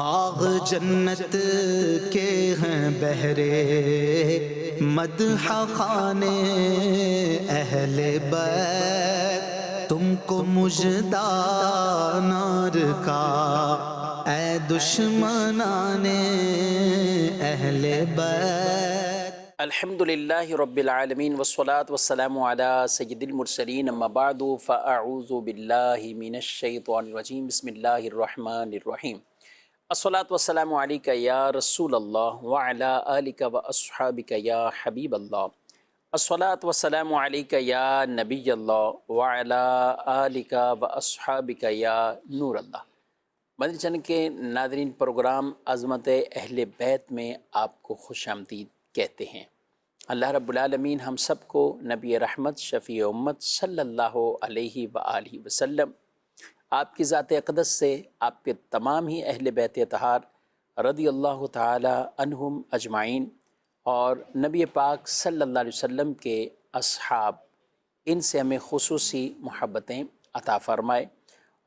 باغ جنت کے ہیں بہرے مدح خانے اہل بیت، تم کو مژدہ نار کا اے دشمنان اہل بیت۔ الحمد للہ رب العالمین والصلاة والسلام علی سید المرسلین، اما بعد فاعوذ باللہ من الشیطان الرجیم، بسم اللہ الرحمن الرحیم۔ الصلاة والسلام علیک یا رسول اللہ وعلی آلک واصحابک یا حبیب اللہ۔ الصلاة والسلام علیک یا نبی اللہ وعلی آلک واصحابک یا نور اللہ۔ مدنی چینل کے ناظرین، پروگرام عظمت اہل بیت میں آپ کو خوش آمدید کہتے ہیں۔ اللہ رب العالمین ہم سب کو نبی رحمت شفیع امت صلی اللہ علیہ وآلہ وسلم، آپ کی ذات اقدس سے آپ کے تمام ہی اہل بیت اطہار رضی اللہ تعالی عنہم اجمعین اور نبی پاک صلی اللہ علیہ وسلم کے اصحاب، ان سے ہمیں خصوصی محبتیں عطا فرمائے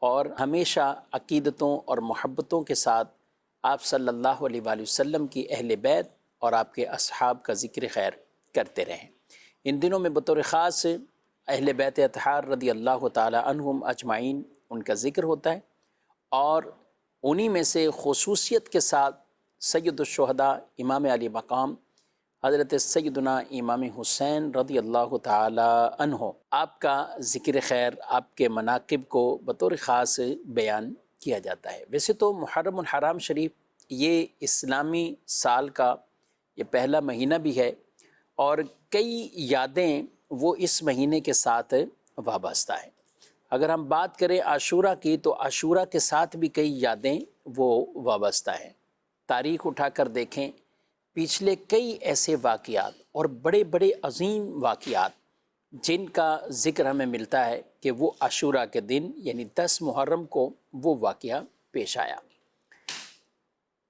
اور ہمیشہ عقیدتوں اور محبتوں کے ساتھ آپ صلی اللہ علیہ وآلہ وسلم کی اہل بیت اور آپ کے اصحاب کا ذکر خیر کرتے رہیں۔ ان دنوں میں بطور خاص اہل بیت اطہار رضی اللہ تعالی عنہم اجمعین ان کا ذکر ہوتا ہے، اور انہی میں سے خصوصیت کے ساتھ سید الشہداء امام علی مقام حضرت سیدنا امام حسین رضی اللہ تعالی عنہ، آپ کا ذکر خیر، آپ کے مناقب کو بطور خاص بیان کیا جاتا ہے۔ ویسے تو محرم الحرام شریف یہ اسلامی سال کا یہ پہلا مہینہ بھی ہے، اور کئی یادیں وہ اس مہینے کے ساتھ وابستہ ہیں۔ اگر ہم بات کریں عاشورہ کی، تو عاشورہ کے ساتھ بھی کئی یادیں وہ وابستہ ہیں۔ تاریخ اٹھا کر دیکھیں، پچھلے کئی ایسے واقعات اور بڑے بڑے عظیم واقعات جن کا ذکر ہمیں ملتا ہے کہ وہ عاشورہ کے دن یعنی 10 محرم کو وہ واقعہ پیش آیا۔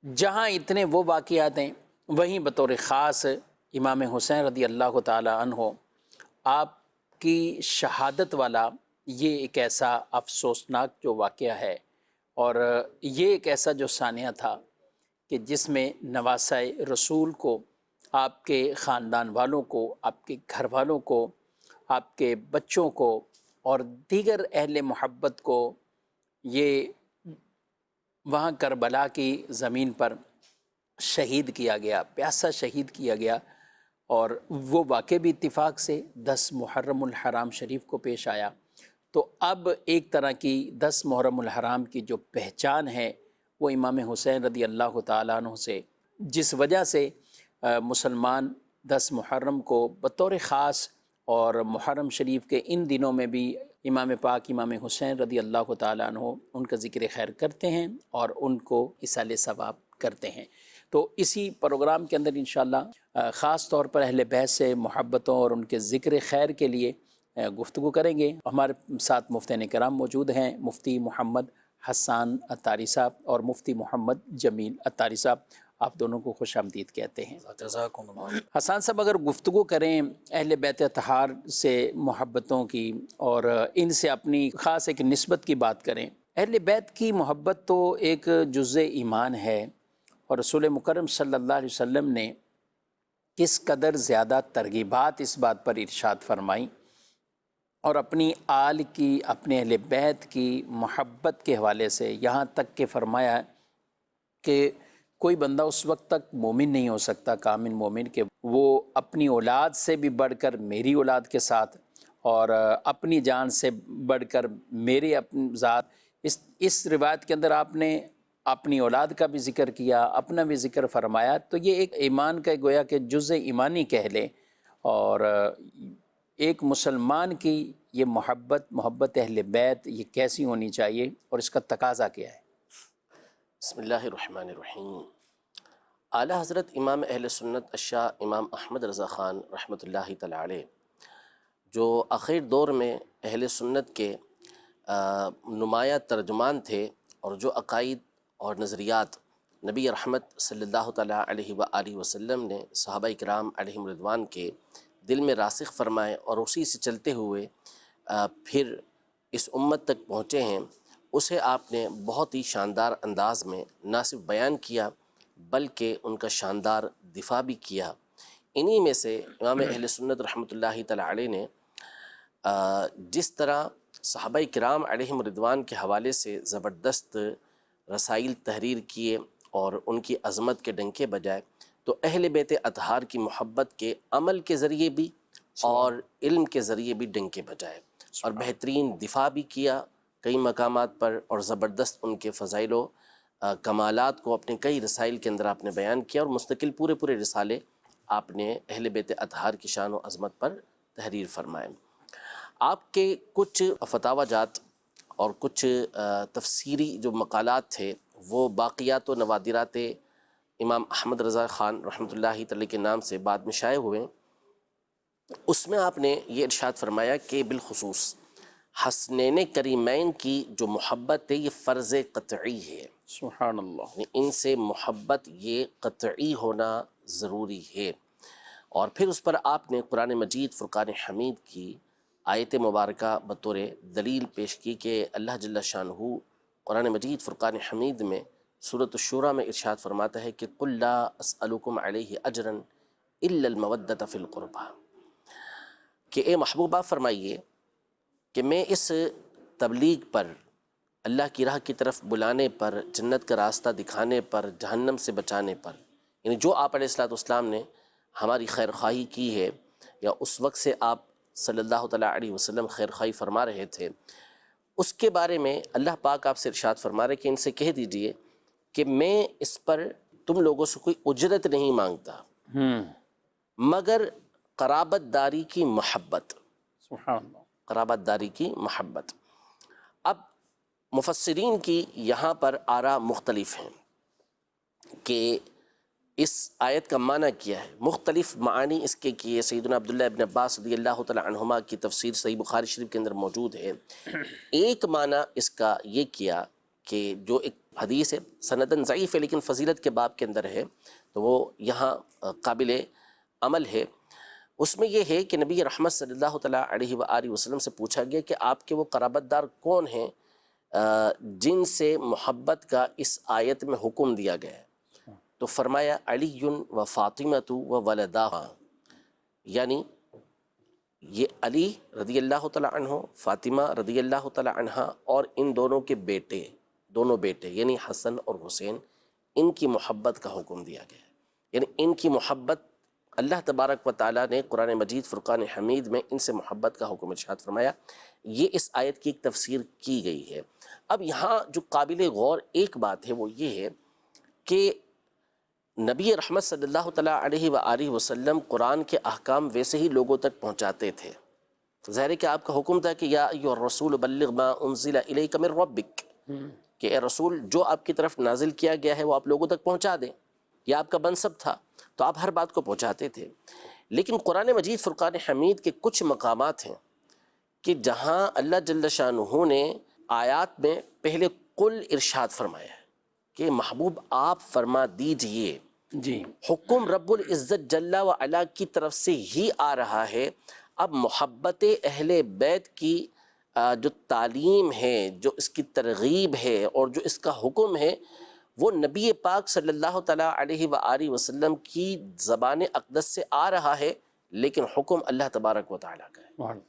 جہاں اتنے وہ واقعات ہیں، وہیں بطور خاص امام حسین رضی اللہ تعالی عنہ، آپ کی شہادت والا یہ ایک ایسا افسوسناک جو واقعہ ہے، اور یہ ایک ایسا جو سانحہ تھا کہ جس میں نواسہ رسول کو، آپ کے خاندان والوں کو، آپ کے گھر والوں کو، آپ کے بچوں کو اور دیگر اہل محبت کو یہ وہاں کربلا کی زمین پر شہید کیا گیا، پیاسا شہید کیا گیا، اور وہ واقع بھی اتفاق سے 10 محرم الحرام شریف کو پیش آیا۔ تو اب ایک طرح کی 10 محرم الحرام کی جو پہچان ہے وہ امام حسین رضی اللہ تعالیٰ عنہ سے، جس وجہ سے مسلمان 10 محرم کو بطور خاص اور محرم شریف کے ان دنوں میں بھی امام پاک امام حسین رضی اللہ تعالیٰ عنہ ان کا ذکر خیر کرتے ہیں اور ان کو اصال ثواب کرتے ہیں۔ تو اسی پروگرام کے اندر انشاءاللہ خاص طور پر اہل بیت سے محبتوں اور ان کے ذکر خیر کے لیے گفتگو کریں گے۔ ہمارے ساتھ مفتین کرام موجود ہیں، مفتی محمد حسان عطاری صاحب اور مفتی محمد جمیل عطاری صاحب، آپ دونوں کو خوش آمدید کہتے ہیں۔ جزاکم اللہ۔ حسان صاحب، اگر گفتگو کریں اہل بیت اطہار سے محبتوں کی اور ان سے اپنی خاص ایک نسبت کی بات کریں، اہل بیت کی محبت تو ایک جزء ایمان ہے، اور رسول مکرم صلی اللہ علیہ وسلم نے کس قدر زیادہ ترغیبات اس بات پر ارشاد فرمائیں، اور اپنی آل کی، اپنے اہل بیت کی محبت کے حوالے سے یہاں تک کہ فرمایا کہ کوئی بندہ اس وقت تک مومن نہیں ہو سکتا، کامل مومن، کہ وہ اپنی اولاد سے بھی بڑھ کر میری اولاد کے ساتھ، اور اپنی جان سے بڑھ کر میرے اپنی ذات۔ اس روایت کے اندر آپ نے اپنی اولاد کا بھی ذکر کیا، اپنا بھی ذکر فرمایا، تو یہ ایک ایمان کا گویا کہ جزء ایمانی کہہ لیں، اور ایک مسلمان کی یہ محبت اہل بیت یہ کیسی ہونی چاہیے اور اس کا تقاضا کیا ہے؟ بسم اللہ الرحمن الرحیم۔ اعلیٰ حضرت امام اہل سنت الشاہ امام احمد رضا خان رحمۃ اللہ تعالی علیہ، جو آخر دور میں اہل سنت کے نمایاں ترجمان تھے، اور جو عقائد اور نظریات نبی رحمت صلی اللہ تعالیٰ علیہ وآلہ وسلم نے صحابہ کرام علیہم رضوان کے دل میں راسخ فرمائے اور اسی سے چلتے ہوئے پھر اس امت تک پہنچے ہیں، اسے آپ نے بہت ہی شاندار انداز میں نہ صرف بیان کیا بلکہ ان کا شاندار دفاع بھی کیا۔ انہی میں سے امام اہل سنت رحمۃ اللہ تعالی علیہ نے جس طرح صحابہ کرام علیہم رضوان کے حوالے سے زبردست رسائل تحریر کیے اور ان کی عظمت کے ڈنکے بجائے، تو اہل بیت اطہار کی محبت کے عمل کے ذریعے بھی اور علم کے ذریعے بھی ڈنکے بجائے اور بہترین دفاع بھی کیا کئی مقامات پر، اور زبردست ان کے فضائل و کمالات کو اپنے کئی رسائل کے اندر آپ نے بیان کیا، اور مستقل پورے رسالے آپ نے اہل بیت اطہار کی شان و عظمت پر تحریر فرمائے۔ آپ کے کچھ فتاوی جات اور کچھ تفسیری جو مقالات تھے وہ باقیات و نوادرات امام احمد رضا خان رحمۃ اللہ تعالی کے نام سے بعد میں شائع ہوئے۔ اس میں آپ نے یہ ارشاد فرمایا کہ بالخصوص حسنین کریمین کی جو محبت ہے یہ فرض قطعی ہے، سبحان اللہ۔ یعنی ان سے محبت یہ قطعی ہونا ضروری ہے۔ اور پھر اس پر آپ نے قرآن مجید فرقان حمید کی آیت مبارکہ بطور دلیل پیش کی کہ اللہ جل شانہ قرآن مجید فرقان حمید میں سورۃ الشورى میں ارشاد فرماتا ہے کہ قُلْ لَا أَسْأَلُكُمْ عَلَيْهِ أَجْرًا إِلَّا الْمَوَدَّةَ فِي الْقُرْبَى، کہ اے محبوبہ فرمائیے کہ میں اس تبلیغ پر، اللہ کی راہ کی طرف بلانے پر، جنت کا راستہ دکھانے پر، جہنم سے بچانے پر، یعنی جو آپ علیہ السلام نے ہماری خیر خواہی کی ہے، یا اس وقت سے آپ صلی اللہ تعالیٰ علیہ وسلم خیر خواہی فرما رہے تھے، اس کے بارے میں اللہ پاک آپ سے ارشاد فرما رہے کہ ان سے کہہ دیجئے کہ میں اس پر تم لوگوں سے کوئی اجرت نہیں مانگتا مگر قرابت داری کی محبت، سبحان اللہ۔ قرابت داری کی محبت۔ اب مفسرین کی یہاں پر آراء مختلف ہیں کہ اس آیت کا معنی کیا ہے، مختلف معانی اس کے کیے۔ سیدنا عبداللہ ابن عباس رضی اللہ تعالی عنہما کی تفسیر صحیح بخاری شریف کے اندر موجود ہے۔ ایک معنی اس کا یہ کیا کہ جو ایک حدیث ہے سندن ضعیف ہے لیکن فضیلت کے باب کے اندر ہے، تو وہ یہاں قابل عمل ہے۔ اس میں یہ ہے کہ نبی رحمت صلی اللہ تعالیٰ علیہ وآلہ وسلم سے پوچھا گیا کہ آپ کے وہ قرابت دار کون ہیں جن سے محبت کا اس آیت میں حکم دیا گیا ہے، تو فرمایا علی و فاطمۃ و ولداہا، یعنی یہ علی رضی اللہ تعالیٰ عنہ، فاطمہ رضی اللہ تعالیٰ عنہ اور ان دونوں کے بیٹے، دونوں بیٹے یعنی حسن اور حسین، ان کی محبت کا حکم دیا گیا ہے۔ یعنی ان کی محبت اللہ تبارک و تعالیٰ نے قرآن مجید فرقان حمید میں ان سے محبت کا حکم ارشاد فرمایا۔ یہ اس آیت کی ایک تفسیر کی گئی ہے۔ اب یہاں جو قابل غور ایک بات ہے وہ یہ ہے کہ نبی رحمت صلی اللہ تعالیٰ علیہ وآلہ وسلم قرآن کے احکام ویسے ہی لوگوں تک پہنچاتے تھے۔ ظاہر ہے کہ آپ کا حکم تھا کہ یا ایھا الرسول بلغ ما انزل الیک من ربک، کہ اے رسول جو آپ کی طرف نازل کیا گیا ہے وہ آپ لوگوں تک پہنچا دیں، یہ آپ کا منصب تھا، تو آپ ہر بات کو پہنچاتے تھے۔ لیکن قرآن مجید فرقان حمید کے کچھ مقامات ہیں کہ جہاں اللہ جل شانہ نے آیات میں پہلے قل ارشاد فرمایا ہے کہ محبوب آپ فرما دیجئے، جی، حکم رب العزت جل و علا کی طرف سے ہی آ رہا ہے۔ اب محبت اہل بیت کی جو تعلیم ہے، جو اس کی ترغیب ہے اور جو اس کا حکم ہے، وہ نبی پاک صلی اللہ تعالیٰ علیہ وآلہ وسلم کی زبان اقدس سے آ رہا ہے، لیکن حکم اللہ تبارک و تعالیٰ کا ہے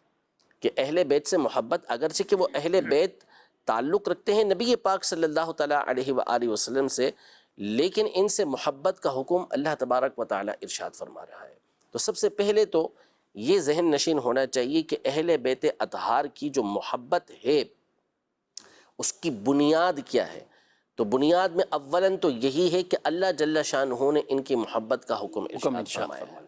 کہ اہل بیت سے محبت، اگرچہ کہ وہ اہل بیت تعلق رکھتے ہیں نبی پاک صلی اللہ تعالیٰ علیہ وآلہ وسلم سے، لیکن ان سے محبت کا حکم اللہ تبارک و تعالیٰ ارشاد فرما رہا ہے۔ تو سب سے پہلے تو یہ ذہن نشین ہونا چاہیے کہ اہل بیت اطہار کی جو محبت ہے اس کی بنیاد کیا ہے؟ تو بنیاد میں اولاً تو یہی ہے کہ اللہ جل شانہ نے ان کی محبت کا حکم ارشاد فرمایا ہے۔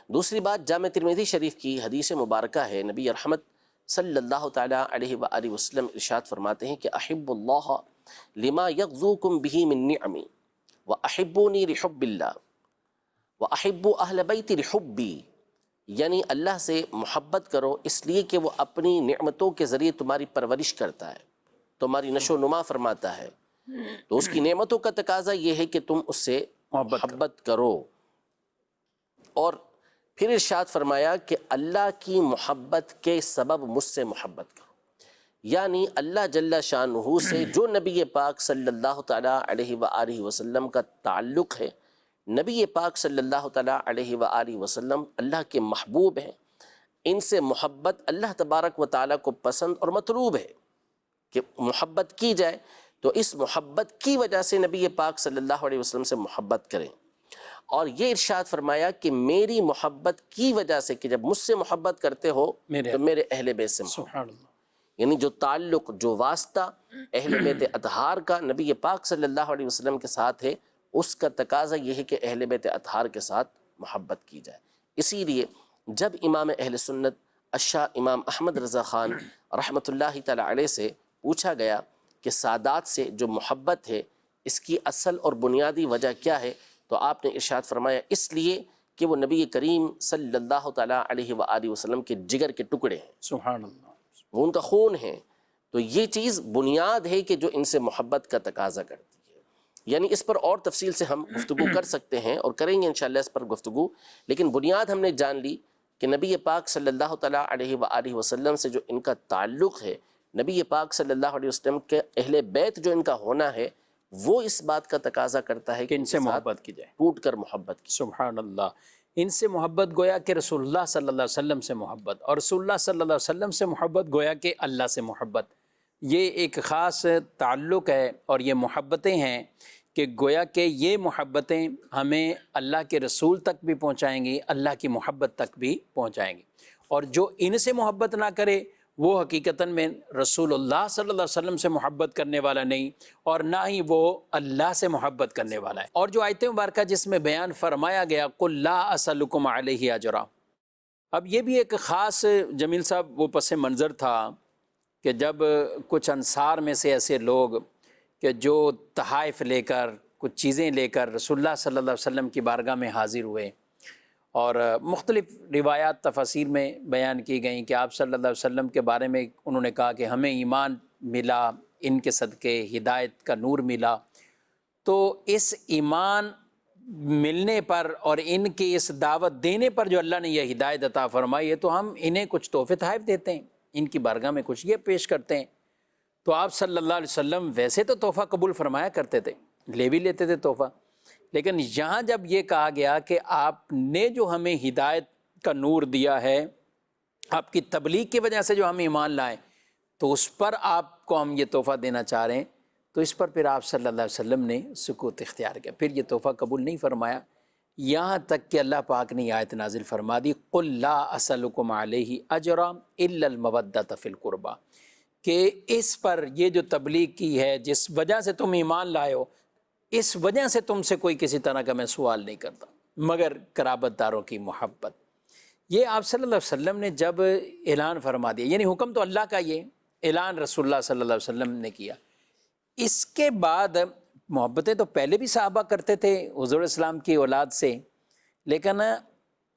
دوسری بات جامع ترمذی شریف کی حدیث مبارکہ ہے، نبی رحمت صلی اللہ تعالیٰ علیہ وآلہ وسلم ارشاد فرماتے ہیں کہ احب اللہ لما یغزوکم بہ من نعمی واحبونی لحب اللہ واحبوا اہل بیتی لحبی، یعنی اللہ سے محبت کرو اس لیے کہ وہ اپنی نعمتوں کے ذریعے تمہاری پرورش کرتا ہے، تمہاری نشو و نما فرماتا ہے، تو اس کی نعمتوں کا تقاضا یہ ہے کہ تم اس سے محبت کرو۔ اور پھر ارشاد فرمایا کہ اللہ کی محبت کے سبب مجھ سے محبت کرو، یعنی اللہ جل شانہ سے جو نبی پاک صلی اللہ تعالیٰ علیہ وآلہ وسلم کا تعلق ہے، نبی پاک صلی اللہ تعالیٰ علیہ وآلہ وسلم اللہ کے محبوب ہیں، ان سے محبت اللہ تبارک و تعالیٰ کو پسند اور مطلوب ہے کہ محبت کی جائے، تو اس محبت کی وجہ سے نبی پاک صلی اللہ علیہ وسلم سے محبت کریں۔ اور یہ ارشاد فرمایا کہ میری محبت کی وجہ سے، کہ جب مجھ سے محبت کرتے ہو تو میرے اہل بیت سے محبت، سبحان اللہ، یعنی جو تعلق، جو واسطہ اہل بیت اطہار کا نبی پاک صلی اللہ علیہ وسلم کے ساتھ ہے، اس کا تقاضا یہ ہے کہ اہل بیت اطہار کے ساتھ محبت کی جائے۔ اسی لیے جب امام اہل سنت الشاہ امام احمد رضا خان رحمۃ اللہ تعالی علیہ سے پوچھا گیا کہ سادات سے جو محبت ہے اس کی اصل اور بنیادی وجہ کیا ہے، تو آپ نے ارشاد فرمایا اس لیے کہ وہ نبی کریم صلی اللہ تعالیٰ علیہ وآلہ وسلم کے جگر کے ٹکڑے ہیں، سبحان اللہ، وہ ان کا خون ہے۔ تو یہ چیز بنیاد ہے کہ جو ان سے محبت کا تقاضا کرتی ہے۔ یعنی اس پر اور تفصیل سے ہم گفتگو کر سکتے ہیں اور کریں گے انشاءاللہ اس پر گفتگو، لیکن بنیاد ہم نے جان لی کہ نبی پاک صلی اللہ تعالیٰ علیہ وآلہ وسلم سے جو ان کا تعلق ہے، نبی پاک صلی اللہ علیہ وسلم کے اہل بیت جو ان کا ہونا ہے، وہ اس بات کا تقاضا کرتا ہے کہ ان سے محبت کی جائے۔ ٹوٹ کر محبت کی۔ سبحان اللہ، ان سے محبت گویا کہ رسول اللہ صلی اللہ علیہ وسلم سے محبت، اور رسول اللہ صلی اللہ علیہ وسلم سے محبت گویا کہ اللہ سے محبت، یہ ایک خاص تعلق ہے اور یہ محبتیں ہیں کہ گویا کہ یہ محبتیں ہمیں اللہ کے رسول تک بھی پہنچائیں گی، اللہ کی محبت تک بھی پہنچائیں گی، اور جو ان سے محبت نہ کرے وہ حقیقتاً میں رسول اللہ صلی اللہ علیہ وسلم سے محبت کرنے والا نہیں، اور نہ ہی وہ اللہ سے محبت کرنے والا ہے۔ اور جو آیت مبارکہ جس میں بیان فرمایا گیا قُلْ لَا أَسْأَلُكُمْ عَلَيْهِ أَجْرًا، اب یہ بھی ایک خاص جمیل صاحب وہ پس منظر تھا کہ جب کچھ انصار میں سے ایسے لوگ کہ جو تحائف لے کر، کچھ چیزیں لے کر رسول اللہ صلی اللہ علیہ وسلم کی بارگاہ میں حاضر ہوئے، اور مختلف روایات تفاسیر میں بیان کی گئیں کہ آپ صلی اللہ علیہ وسلم کے بارے میں انہوں نے کہا کہ ہمیں ایمان ملا، ان کے صدقے ہدایت کا نور ملا، تو اس ایمان ملنے پر اور ان کی اس دعوت دینے پر جو اللہ نے یہ ہدایت عطا فرمائی ہے، تو ہم انہیں کچھ تحفے تحائف دیتے ہیں، ان کی بارگاہ میں کچھ یہ پیش کرتے ہیں۔ تو آپ صلی اللہ علیہ وسلم ویسے تو تحفہ قبول فرمایا کرتے تھے، لے بھی لیتے تھے تحفہ، لیکن یہاں جب یہ کہا گیا کہ آپ نے جو ہمیں ہدایت کا نور دیا ہے، آپ کی تبلیغ کی وجہ سے جو ہم ایمان لائیں، تو اس پر آپ کو ہم یہ تحفہ دینا چاہ رہے ہیں، تو اس پر پھر آپ صلی اللہ علیہ وسلم نے سکوت اختیار کیا، پھر یہ تحفہ قبول نہیں فرمایا، یہاں تک کہ اللہ پاک نے آیت نازل فرما دی قُلْ لَا أَسْأَلُكُمْ عَلَيْهِ أَجْرًا إِلَّا الْمَوَدَّةَ فِي الْقُرْبَى، کہ اس پر یہ جو تبلیغ کی ہے، جس وجہ سے تم ایمان لائے ہو، اس وجہ سے تم سے کوئی کسی طرح کا میں سوال نہیں کرتا مگر قرابت داروں کی محبت۔ یہ آپ صلی اللہ علیہ وسلم نے جب اعلان فرما دیا، یعنی حکم تو اللہ کا، یہ اعلان رسول اللہ صلی اللہ علیہ وسلم نے کیا، اس کے بعد محبتیں تو پہلے بھی صحابہ کرتے تھے حضور اسلام کی اولاد سے، لیکن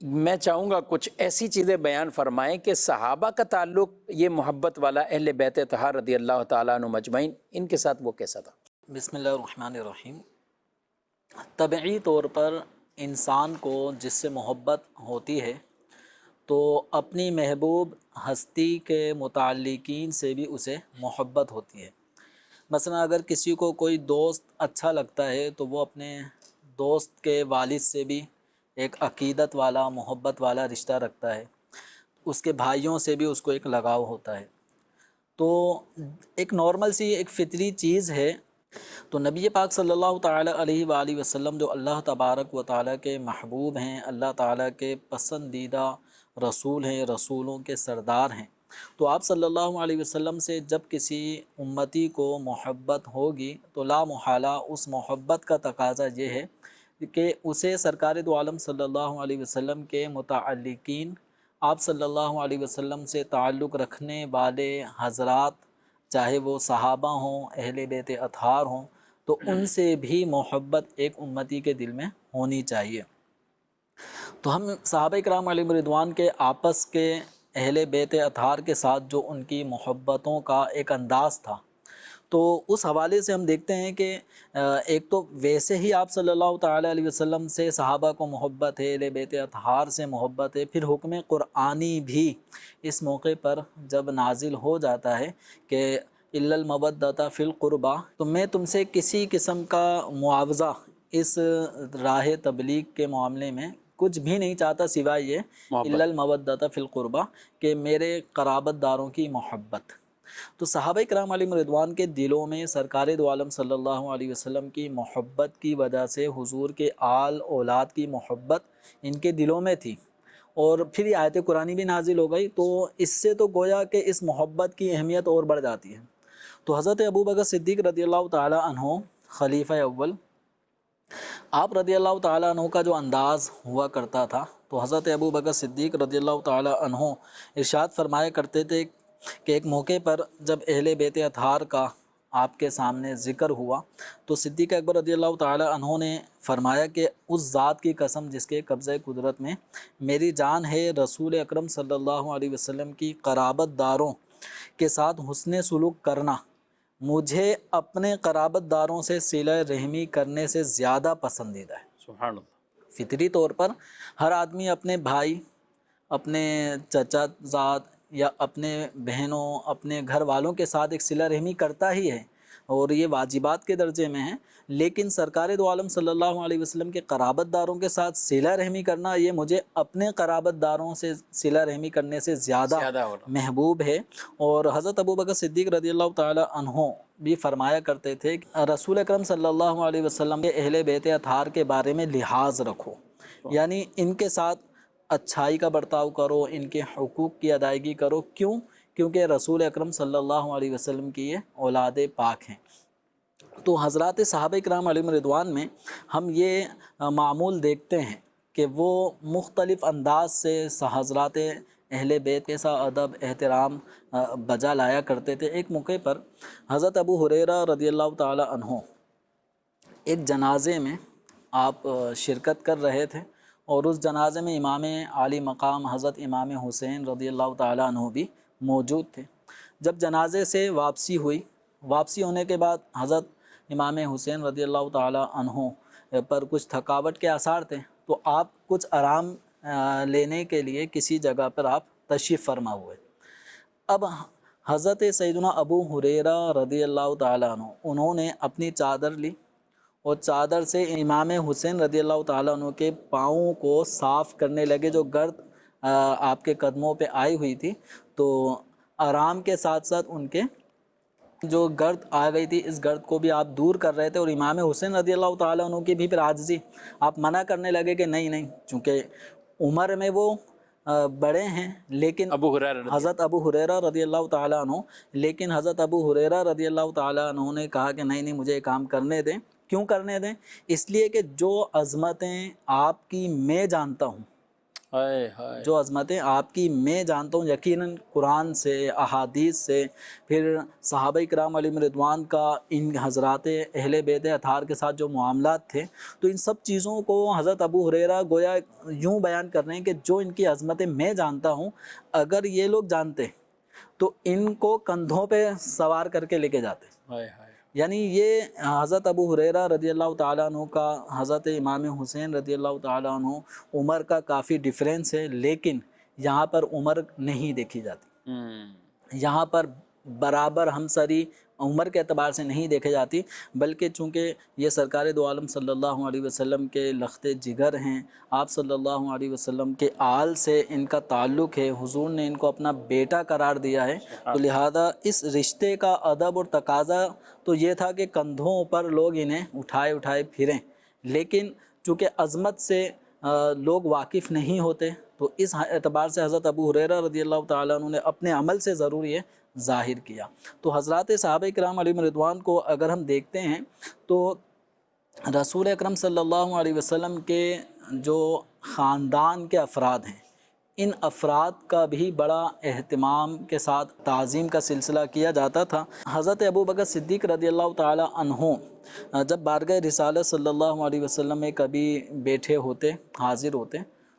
میں چاہوں گا کچھ ایسی چیزیں بیان فرمائیں کہ صحابہ کا تعلق یہ محبت والا اہل بیت اطہار رضی اللہ تعالیٰ عنہ مجمعین، ان کے ساتھ وہ کیسا تھا؟ بسم اللہ الرحمن الرحیم۔ طبعی طور پر انسان کو جس سے محبت ہوتی ہے تو اپنی محبوب ہستی کے متعلقین سے بھی اسے محبت ہوتی ہے۔ مثلا اگر کسی کو کوئی دوست اچھا لگتا ہے تو وہ اپنے دوست کے والد سے بھی ایک عقیدت والا، محبت والا رشتہ رکھتا ہے، اس کے بھائیوں سے بھی اس کو ایک لگاؤ ہوتا ہے، تو ایک نارمل سی ایک فطری چیز ہے۔ تو نبی پاک صلی اللہ تعالیٰ علیہ وآلہ وسلم جو اللہ تبارک و تعالیٰ کے محبوب ہیں، اللہ تعالیٰ کے پسندیدہ رسول ہیں، رسولوں کے سردار ہیں، تو آپ صلی اللہ علیہ وسلم سے جب کسی امتی کو محبت ہوگی تو لا محالہ اس محبت کا تقاضا یہ ہے کہ اسے سرکار دو عالم صلی اللہ علیہ وسلم کے متعلقین، آپ صلی اللہ علیہ وسلم سے تعلق رکھنے والے حضرات، چاہے وہ صحابہ ہوں، اہل بیت اطہار ہوں، تو ان سے بھی محبت ایک امتی کے دل میں ہونی چاہیے۔ تو ہم صحابہ کرام علیہم رضوان کے آپس کے اہل بیت اطہار کے ساتھ جو ان کی محبتوں کا ایک انداز تھا، تو اس حوالے سے ہم دیکھتے ہیں کہ ایک تو ویسے ہی آپ صلی اللہ تعالیٰ علیہ وسلم سے صحابہ کو محبت ہے، اہل بیت اطہار سے محبت ہے، پھر حکم قرآنی بھی اس موقع پر جب نازل ہو جاتا ہے کہ الا المودۃ فی القربہ، تو میں تم سے کسی قسم کا معاوضہ اس راہ تبلیغ کے معاملے میں کچھ بھی نہیں چاہتا سوائے یہ الا المودۃ فی القربہ کہ میرے قرابت داروں کی محبت۔ تو صحابہ کرام علیہم رضوان کے دلوں میں سرکار دو عالم صلی اللہ علیہ وسلم کی محبت کی وجہ سے حضور کے آل اولاد کی محبت ان کے دلوں میں تھی، اور پھر یہ آیت قرآنی بھی نازل ہو گئی، تو اس سے تو گویا کہ اس محبت کی اہمیت اور بڑھ جاتی ہے۔ تو حضرت ابوبکر صدیق رضی اللہ تعالی عنہ خلیفہ اول، آپ رضی اللہ تعالیٰ عنہ کا جو انداز ہوا کرتا تھا، تو حضرت ابوبکر صدیق رضی اللہ تعالیٰ عنہ ارشاد فرمایا کرتے تھے کہ ایک موقع پر جب اہل بیت اطہار کا آپ کے سامنے ذکر ہوا تو صدیق اکبر رضی اللہ تعالیٰ عنہ نے فرمایا کہ اس ذات کی قسم جس کے قبضہ قدرت میں میری جان ہے، رسول اکرم صلی اللہ علیہ وسلم کی قرابت داروں کے ساتھ حسن سلوک کرنا مجھے اپنے قرابت داروں سے صلہ رحمی کرنے سے زیادہ پسندیدہ ہے۔ سبحان اللہ۔ فطری طور پر ہر آدمی اپنے بھائی، اپنے چچا زاد یا اپنے بہنوں، اپنے گھر والوں کے ساتھ ایک صلہ رحمی کرتا ہی ہے، اور یہ واجبات کے درجے میں ہے، لیکن سرکار دو عالم صلی اللہ علیہ وسلم کے قرابت داروں کے ساتھ صلہ رحمی کرنا یہ مجھے اپنے قرابت داروں سے صلہ رحمی کرنے سے زیادہ محبوب ہے۔ اور حضرت ابوبکر صدیق رضی اللہ تعالی عنہ بھی فرمایا کرتے تھے کہ رسول اکرم صلی اللہ علیہ وسلم کے اہل بیت اطہار کے بارے میں لحاظ رکھو، یعنی ان کے ساتھ اچھائی کا برتاؤ کرو، ان کے حقوق کی ادائیگی کرو۔ کیوں؟ کیونکہ رسول اکرم صلی اللہ علیہ وسلم کی یہ اولاد پاک ہیں۔ تو حضرات صحابہ کرام علیہم رضوان میں ہم یہ معمول دیکھتے ہیں کہ وہ مختلف انداز سے حضرات اہل بیت کیسا ادب احترام بجا لایا کرتے تھے۔ ایک موقع پر حضرت ابو ہریرہ رضی اللہ تعالی عنہ ایک جنازے میں آپ شرکت کر رہے تھے، اور اس جنازے میں امام عالی مقام حضرت امام حسین رضی اللہ تعالیٰ عنہ بھی موجود تھے۔ جب جنازے سے واپسی ہوئی، واپسی ہونے کے بعد حضرت امام حسین رضی اللہ تعالیٰ عنہ پر کچھ تھکاوٹ کے آثار تھے، تو آپ کچھ آرام لینے کے لیے کسی جگہ پر آپ تشریف فرما ہوئے۔ اب حضرت سیدنا ابو ہریرہ رضی اللہ تعالیٰ عنہ انہوں نے اپنی چادر لی اور چادر سے امام حسین رضی اللہ تعالیٰ عنہ کے پاؤں کو صاف کرنے لگے، جو گرد آپ کے قدموں پہ آئی ہوئی تھی، تو آرام کے ساتھ ساتھ ان کے جو گرد آ گئی تھی اس گرد کو بھی آپ دور کر رہے تھے، اور امام حسین رضی اللہ تعالیٰ عنہ کی بھی پھر عاجزی، آپ منع کرنے لگے کہ نہیں، چونکہ عمر میں وہ بڑے ہیں، لیکن حضرت ابو ہریرہ رضی اللہ تعالیٰ عنہ، لیکن حضرت ابو ہریرہ رضی اللہ تعالیٰ عنہ نے کہا کہ نہیں مجھے یہ کام کرنے دیں۔ کیوں کرنے دیں؟ اس لیے کہ جو عظمتیں آپ کی میں جانتا ہوں، جو عظمتیں آپ کی میں جانتا ہوں، یقیناً قرآن سے، احادیث سے، پھر صحابہ کرام علیہم رضوان کا ان حضرات اہل بیت اطہار کے ساتھ جو معاملات تھے، تو ان سب چیزوں کو حضرت ابو ہریرہ گویا یوں بیان کر رہے ہیں کہ جو ان کی عظمتیں میں جانتا ہوں، اگر یہ لوگ جانتے تو ان کو کندھوں پہ سوار کر کے لے کے جاتے۔ یعنی یہ حضرت ابو ہریرہ رضی اللہ تعالیٰ عنہ کا حضرت امام حسین رضی اللہ تعالیٰ عنہ عمر کا کافی ڈیفرنس ہے، لیکن یہاں پر عمر نہیں دیکھی جاتی، یہاں پر برابر ہمسری عمر کے اعتبار سے نہیں دیکھی جاتی، بلکہ چونکہ یہ سرکار دو عالم صلی اللہ علیہ وسلم کے لخت جگر ہیں، آپ صلی اللہ علیہ وسلم کے آل سے ان کا تعلق ہے، حضور نے ان کو اپنا بیٹا قرار دیا ہے، تو لہذا اس رشتے کا ادب اور تقاضا تو یہ تھا کہ کندھوں پر لوگ انہیں اٹھائے پھریں، لیکن چونکہ عظمت سے لوگ واقف نہیں ہوتے، تو اس اعتبار سے حضرت ابو ہریرہ رضی اللہ تعالیٰ عنہ نے اپنے عمل سے ضرور یہ ظاہر کیا۔ تو حضرات صحابہ کرام علیہم رضوان کو اگر ہم دیکھتے ہیں تو رسول اکرم صلی اللہ علیہ وسلم کے جو خاندان کے افراد ہیں، ان افراد کا بھی بڑا اہتمام کے ساتھ تعظیم کا سلسلہ کیا جاتا تھا۔ حضرت ابوبکر صدیق رضی اللہ تعالی عنہ جب بارگاہ رسالت صلی اللہ علیہ وسلم میں کبھی بیٹھے ہوتے، حاضر ہوتے،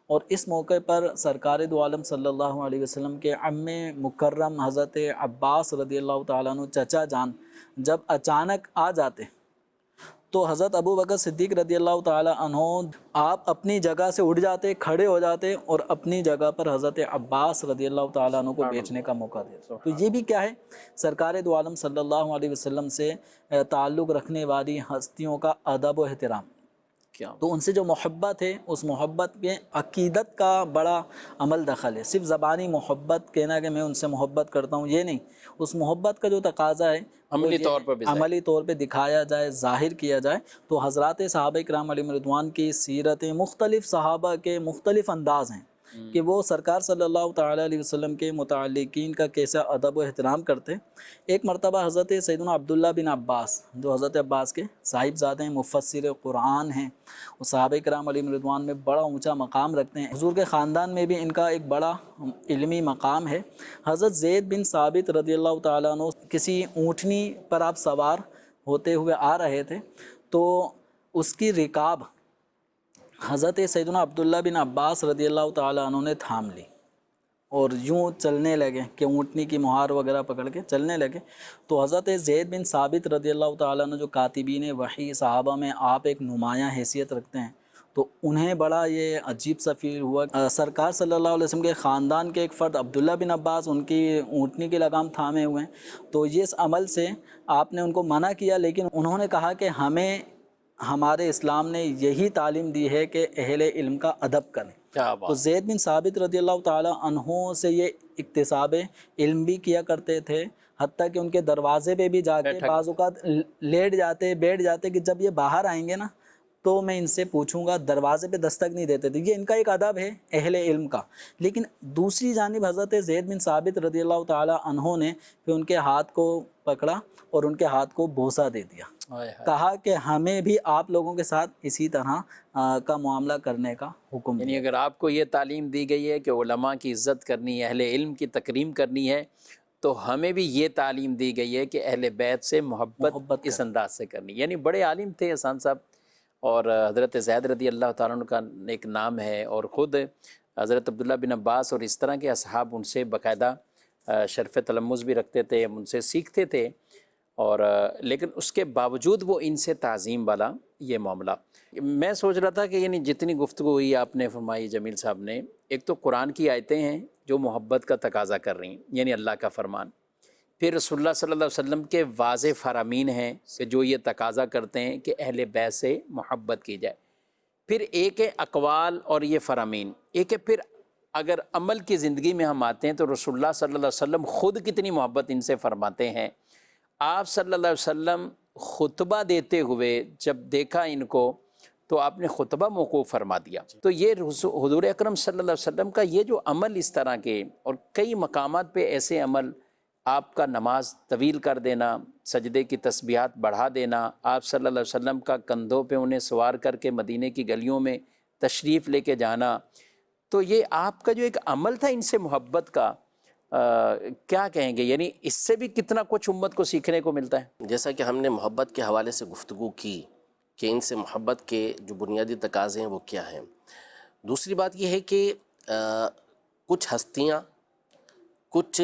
اور اس موقع پر سرکار دو عالم صلی اللہ علیہ وسلم کے عم مکرم حضرت عباس رضی اللہ تعالیٰ عنہ چچا جان جب اچانک آ جاتے تو حضرت ابو بکر صدیق رضی اللہ تعالیٰ عنہ آپ اپنی جگہ سے اٹھ جاتے، کھڑے ہو جاتے اور اپنی جگہ پر حضرت عباس رضی اللہ تعالیٰ عنہ کو بیچنے کا موقع دیتے۔ تو یہ بھی کیا ہے؟ سرکار دو عالم صلی اللہ علیہ وسلم سے تعلق رکھنے والی ہستیوں کا ادب و احترام۔ تو ان سے جو محبت ہے، اس محبت میں عقیدت کا بڑا عمل دخل ہے۔ صرف زبانی محبت کہنا کہ میں ان سے محبت کرتا ہوں یہ نہیں، اس محبت کا جو تقاضا ہے عملی طور پہ دکھایا جائے، ظاہر کیا جائے۔ تو حضرات صحابہ کرام علیہم رضوان کی سیرتیں مختلف صحابہ کے مختلف انداز ہیں کہ وہ سرکار صلی اللہ تعالیٰ علیہ وسلم کے متعلقین کا کیسا ادب و احترام کرتے۔ ایک مرتبہ حضرت سیدنا عبداللہ بن عباس جو حضرت عباس کے صاحبزادے ہیں، مفسر قرآن ہیں، وہ صحابہ کرام علیہم رضوان میں بڑا اونچا مقام رکھتے ہیں۔ حضور کے خاندان میں بھی ان کا ایک بڑا علمی مقام ہے۔ حضرت زید بن ثابت رضی اللہ تعالیٰ عنہ کسی اونٹنی پر آپ سوار ہوتے ہوئے آ رہے تھے تو اس کی رکاب حضرت سیدنا عبداللہ بن عباس رضی اللہ تعالیٰ عنہ نے تھام لی اور یوں چلنے لگے کہ اونٹنی کی مہار وغیرہ پکڑ کے چلنے لگے۔ تو حضرت زید بن ثابت رضی اللہ تعالیٰ عنہ جو کاتبین وحی صحابہ میں آپ ایک نمایاں حیثیت رکھتے ہیں، تو انہیں بڑا یہ عجیب سا فیل ہوا۔ سرکار صلی اللہ علیہ وسلم کے خاندان کے ایک فرد عبداللہ بن عباس ان کی اونٹنی کی لگام تھامے ہوئے ہیں، تو یہ اس عمل سے آپ نے ان کو منع کیا، لیکن انہوں نے کہا کہ ہمیں ہمارے اسلام نے یہی تعلیم دی ہے کہ اہل علم کا ادب کریں۔ تو زید بن ثابت رضی اللہ تعالیٰ عنہ سے یہ اکتساب علم بھی کیا کرتے تھے، حتیٰ کہ ان کے دروازے پہ بھی جا کے بعض اوقات لیٹ جاتے، بیٹھ جاتے کہ جب یہ باہر آئیں گے نا تو میں ان سے پوچھوں گا، دروازے پہ دستک نہیں دیتے تھے۔ یہ ان کا ایک ادب ہے اہل علم کا۔ لیکن دوسری جانب حضرت زید بن ثابت رضی اللہ تعالیٰ عنہ نے پھر ان کے ہاتھ کو پکڑا اور ان کے ہاتھ کو بوسہ دے دیا، کہا کہ ہمیں بھی آپ لوگوں کے ساتھ اسی طرح کا معاملہ کرنے کا حکم۔ یعنی اگر آپ کو یہ تعلیم دی گئی ہے کہ علماء کی عزت کرنی ہے، اہل علم کی تکریم کرنی ہے، تو ہمیں بھی یہ تعلیم دی گئی ہے کہ اہل بیت سے محبت اس انداز سے کرنی۔ یعنی بڑے عالم تھے احسان صاحب، اور حضرت زید رضی اللہ تعالیٰ عنہ کا ایک نام ہے، اور خود حضرت عبداللہ بن عباس اور اس طرح کے اصحاب ان سے باقاعدہ شرف تلمذ بھی رکھتے تھے، ان سے سیکھتے تھے، اور لیکن اس کے باوجود وہ ان سے تعظیم والا یہ معاملہ۔ میں سوچ رہا تھا کہ یعنی جتنی گفتگو ہوئی آپ نے فرمائی جمیل صاحب نے، ایک تو قرآن کی آیتیں ہیں جو محبت کا تقاضا کر رہی ہیں، یعنی اللہ کا فرمان، پھر رسول اللہ صلی اللہ علیہ وسلم کے واضح فرامین ہیں کہ جو یہ تقاضا کرتے ہیں کہ اہل بیت سے محبت کی جائے، پھر ایک ہے اقوال اور یہ فرامین، ایک ہے پھر اگر عمل کی زندگی میں ہم آتے ہیں تو رسول اللہ صلی اللہ علیہ وسلم خود کتنی محبت ان سے فرماتے ہیں۔ آپ صلی اللہ علیہ وسلم خطبہ دیتے ہوئے جب دیکھا ان کو تو آپ نے خطبہ موقوف فرما دیا۔ تو یہ حضور اکرم صلی اللہ علیہ وسلم کا یہ جو عمل اس طرح کے، اور کئی مقامات پہ ایسے عمل، آپ کا نماز طویل کر دینا، سجدے کی تسبیحات بڑھا دینا، آپ صلی اللہ علیہ وسلم کا کندھوں پہ انہیں سوار کر کے مدینے کی گلیوں میں تشریف لے کے جانا، تو یہ آپ کا جو ایک عمل تھا ان سے محبت کا، کیا کہیں گے؟ یعنی اس سے بھی کتنا کچھ امت کو سیکھنے کو ملتا ہے۔ جیسا کہ ہم نے محبت کے حوالے سے گفتگو کی کہ ان سے محبت کے جو بنیادی تقاضے ہیں وہ کیا ہیں، دوسری بات یہ ہے کہ کچھ ہستیاں، کچھ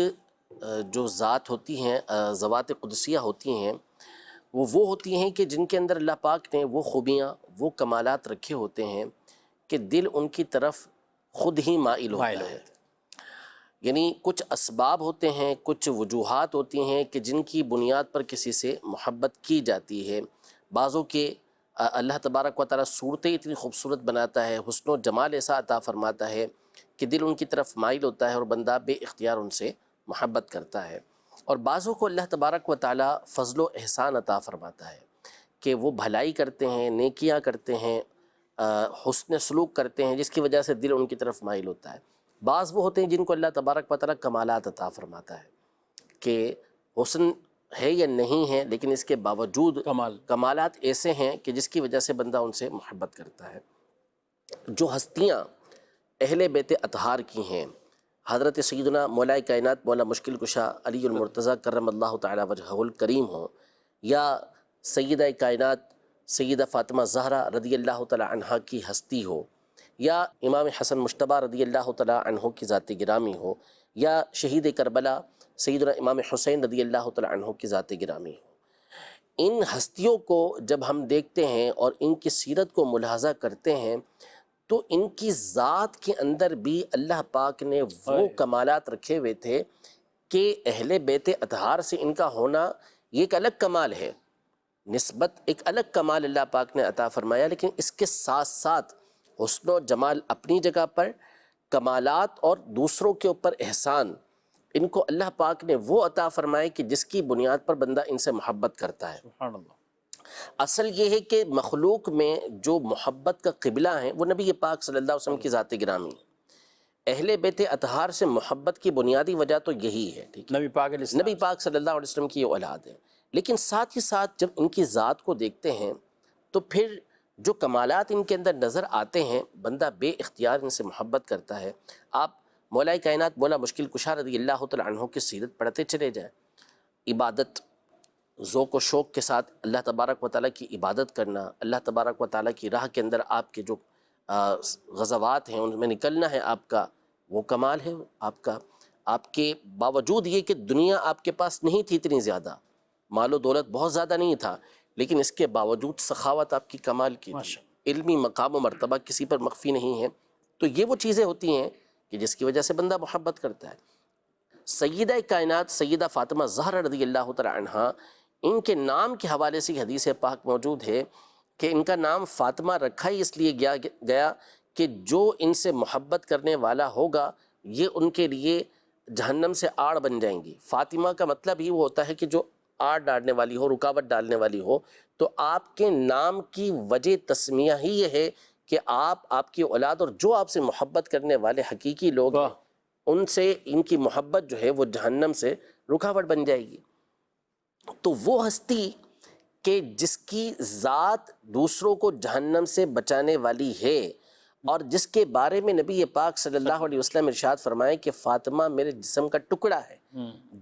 جو ذات ہوتی ہیں، ذوات قدسیہ ہوتی ہیں، وہ ہوتی ہیں کہ جن کے اندر اللہ پاک نے وہ خوبیاں، وہ کمالات رکھے ہوتے ہیں کہ دل ان کی طرف خود ہی مائل ہوتا ہے۔ یعنی کچھ اسباب ہوتے ہیں، کچھ وجوہات ہوتی ہیں کہ جن کی بنیاد پر کسی سے محبت کی جاتی ہے۔ بعضوں کے اللہ تبارک و تعالیٰ صورتیں اتنی خوبصورت بناتا ہے، حسن و جمال ایسا عطا فرماتا ہے کہ دل ان کی طرف مائل ہوتا ہے اور بندہ بے اختیار ان سے محبت کرتا ہے۔ اور بعضوں کو اللہ تبارک و تعالیٰ فضل و احسان عطا فرماتا ہے کہ وہ بھلائی کرتے ہیں، نیکیاں کرتے ہیں، حسن سلوک کرتے ہیں، جس کی وجہ سے دل ان کی طرف مائل ہوتا ہے۔ بعض وہ ہوتے ہیں جن کو اللہ تبارک و تعالیٰ کمالات عطا فرماتا ہے کہ حسن ہے یا نہیں ہے، لیکن اس کے باوجود کمالات ایسے ہیں کہ جس کی وجہ سے بندہ ان سے محبت کرتا ہے۔ جو ہستیاں اہل بیت اطہار کی ہیں، حضرت سیدنا مولا کائنات مولا مشکل کشا علی المرتضیٰ کرم اللہ تعالی وجہہ الکریم ہوں، یا سیدہ کائنات سیدہ فاطمہ زہرا رضی اللہ تعالی عنہا کی ہستی ہو، یا امام حسن مجتبی رضی اللہ تعالیٰ عنہ کی ذات گرامی ہو، یا شہید کربلا سیدنا امام حسین رضی اللہ تعالیٰ عنہ کی ذات گرامی ہو، ان ہستیوں کو جب ہم دیکھتے ہیں اور ان کی سیرت کو ملاحظہ کرتے ہیں تو ان کی ذات کے اندر بھی اللہ پاک نے وہ کمالات رکھے ہوئے تھے کہ اہل بیت اطہار سے ان کا ہونا یہ ایک الگ کمال ہے، نسبت ایک الگ کمال اللہ پاک نے عطا فرمایا، لیکن اس کے ساتھ ساتھ حسن و جمال اپنی جگہ پر، کمالات اور دوسروں کے اوپر احسان، ان کو اللہ پاک نے وہ عطا فرمائے کہ جس کی بنیاد پر بندہ ان سے محبت کرتا ہے۔ سبحان اللہ۔ اصل یہ ہے کہ مخلوق میں جو محبت کا قبلہ ہیں وہ نبی پاک صلی اللہ علیہ وسلم کی ذات گرامی ہے۔ اہل بیت اطہار سے محبت کی بنیادی وجہ تو یہی ہے، ٹھیک ہے، نبی پاک علیہ السلام، نبی پاک صلی اللہ علیہ وسلم کی یہ اولاد ہے۔ لیکن ساتھ ہی ساتھ جب ان کی ذات کو دیکھتے ہیں تو پھر جو کمالات ان کے اندر نظر آتے ہیں بندہ بے اختیار ان سے محبت کرتا ہے۔ آپ مولا کائنات مولا مشکل کشا رضی اللہ تعالیٰ عنہ کی سیرت پڑھتے چلے جائیں، عبادت ذوق و شوق کے ساتھ اللہ تبارک و تعالیٰ کی عبادت کرنا، اللہ تبارک و تعالیٰ کی راہ کے اندر آپ کے جو غزوات ہیں ان میں نکلنا ہے، آپ کا وہ کمال ہے آپ کا۔ آپ کے باوجود یہ کہ دنیا آپ کے پاس نہیں تھی اتنی زیادہ، مال و دولت بہت زیادہ نہیں تھا، لیکن اس کے باوجود سخاوت آپ کی کمال کی تھی، علمی مقام و مرتبہ کسی پر مخفی نہیں ہے۔ تو یہ وہ چیزیں ہوتی ہیں کہ جس کی وجہ سے بندہ محبت کرتا ہے۔ سیدہ کائنات سیدہ فاطمہ زہرا رضی اللہ تعالی عنہا، ان کے نام کے حوالے سے حدیث پاک موجود ہے کہ ان کا نام فاطمہ رکھا ہی اس لیے گیا کہ جو ان سے محبت کرنے والا ہوگا یہ ان کے لیے جہنم سے آڑ بن جائیں گی۔ فاطمہ کا مطلب ہی وہ ہوتا ہے کہ جو آڑ ڈالنے والی ہو، رکاوٹ ڈالنے والی ہو۔ تو آپ کے نام کی وجہ تسمیہ ہی یہ ہے کہ آپ کی اولاد اور جو آپ سے محبت کرنے والے حقیقی لوگ ہیں ان سے ان کی محبت جو ہے وہ جہنم سے رکاوٹ بن جائے گی۔ تو وہ ہستی کہ جس کی ذات دوسروں کو جہنم سے بچانے والی ہے اور جس کے بارے میں نبی پاک صلی اللہ علیہ وسلم ارشاد فرمائے کہ فاطمہ میرے جسم کا ٹکڑا ہے،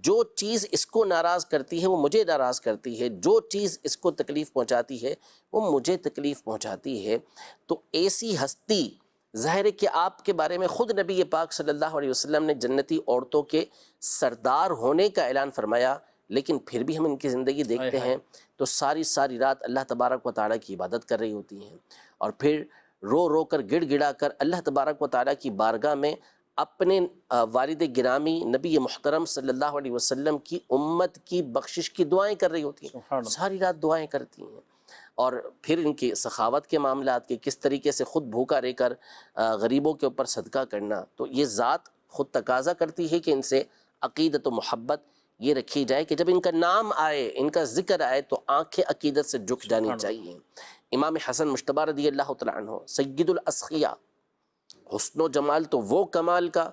جو چیز اس کو ناراض کرتی ہے وہ مجھے ناراض کرتی ہے، جو چیز اس کو تکلیف پہنچاتی ہے وہ مجھے تکلیف پہنچاتی ہے۔ تو ایسی ہستی، ظاہر ہے کہ آپ کے بارے میں خود نبی پاک صلی اللہ علیہ وسلم نے جنتی عورتوں کے سردار ہونے کا اعلان فرمایا، لیکن پھر بھی ہم ان کی زندگی دیکھتے ہیں تو ساری رات اللہ تبارک و تعالیٰ کی عبادت کر رہی ہوتی ہیں، اور پھر رو رو کر گڑ گڑا کر اللہ تبارک و تعالیٰ کی بارگاہ میں اپنے والد گرامی نبی محترم صلی اللہ علیہ وسلم کی امت کی بخشش کی دعائیں کر رہی ہوتی ہیں، ساری رات دعائیں کرتی ہیں۔ اور پھر ان کی سخاوت کے معاملات کے کس طریقے سے خود بھوکا رہ کر غریبوں کے اوپر صدقہ کرنا، تو یہ ذات خود تقاضا کرتی ہے کہ ان سے عقیدت و محبت یہ رکھی جائے کہ جب ان کا نام آئے، ان کا ذکر آئے تو آنکھیں عقیدت سے جھک جانی چاہیے۔ امام حسن مجتبی رضی اللہ تعالیٰ عنہ سید الاسقیاء، حسن و جمال تو وہ کمال کا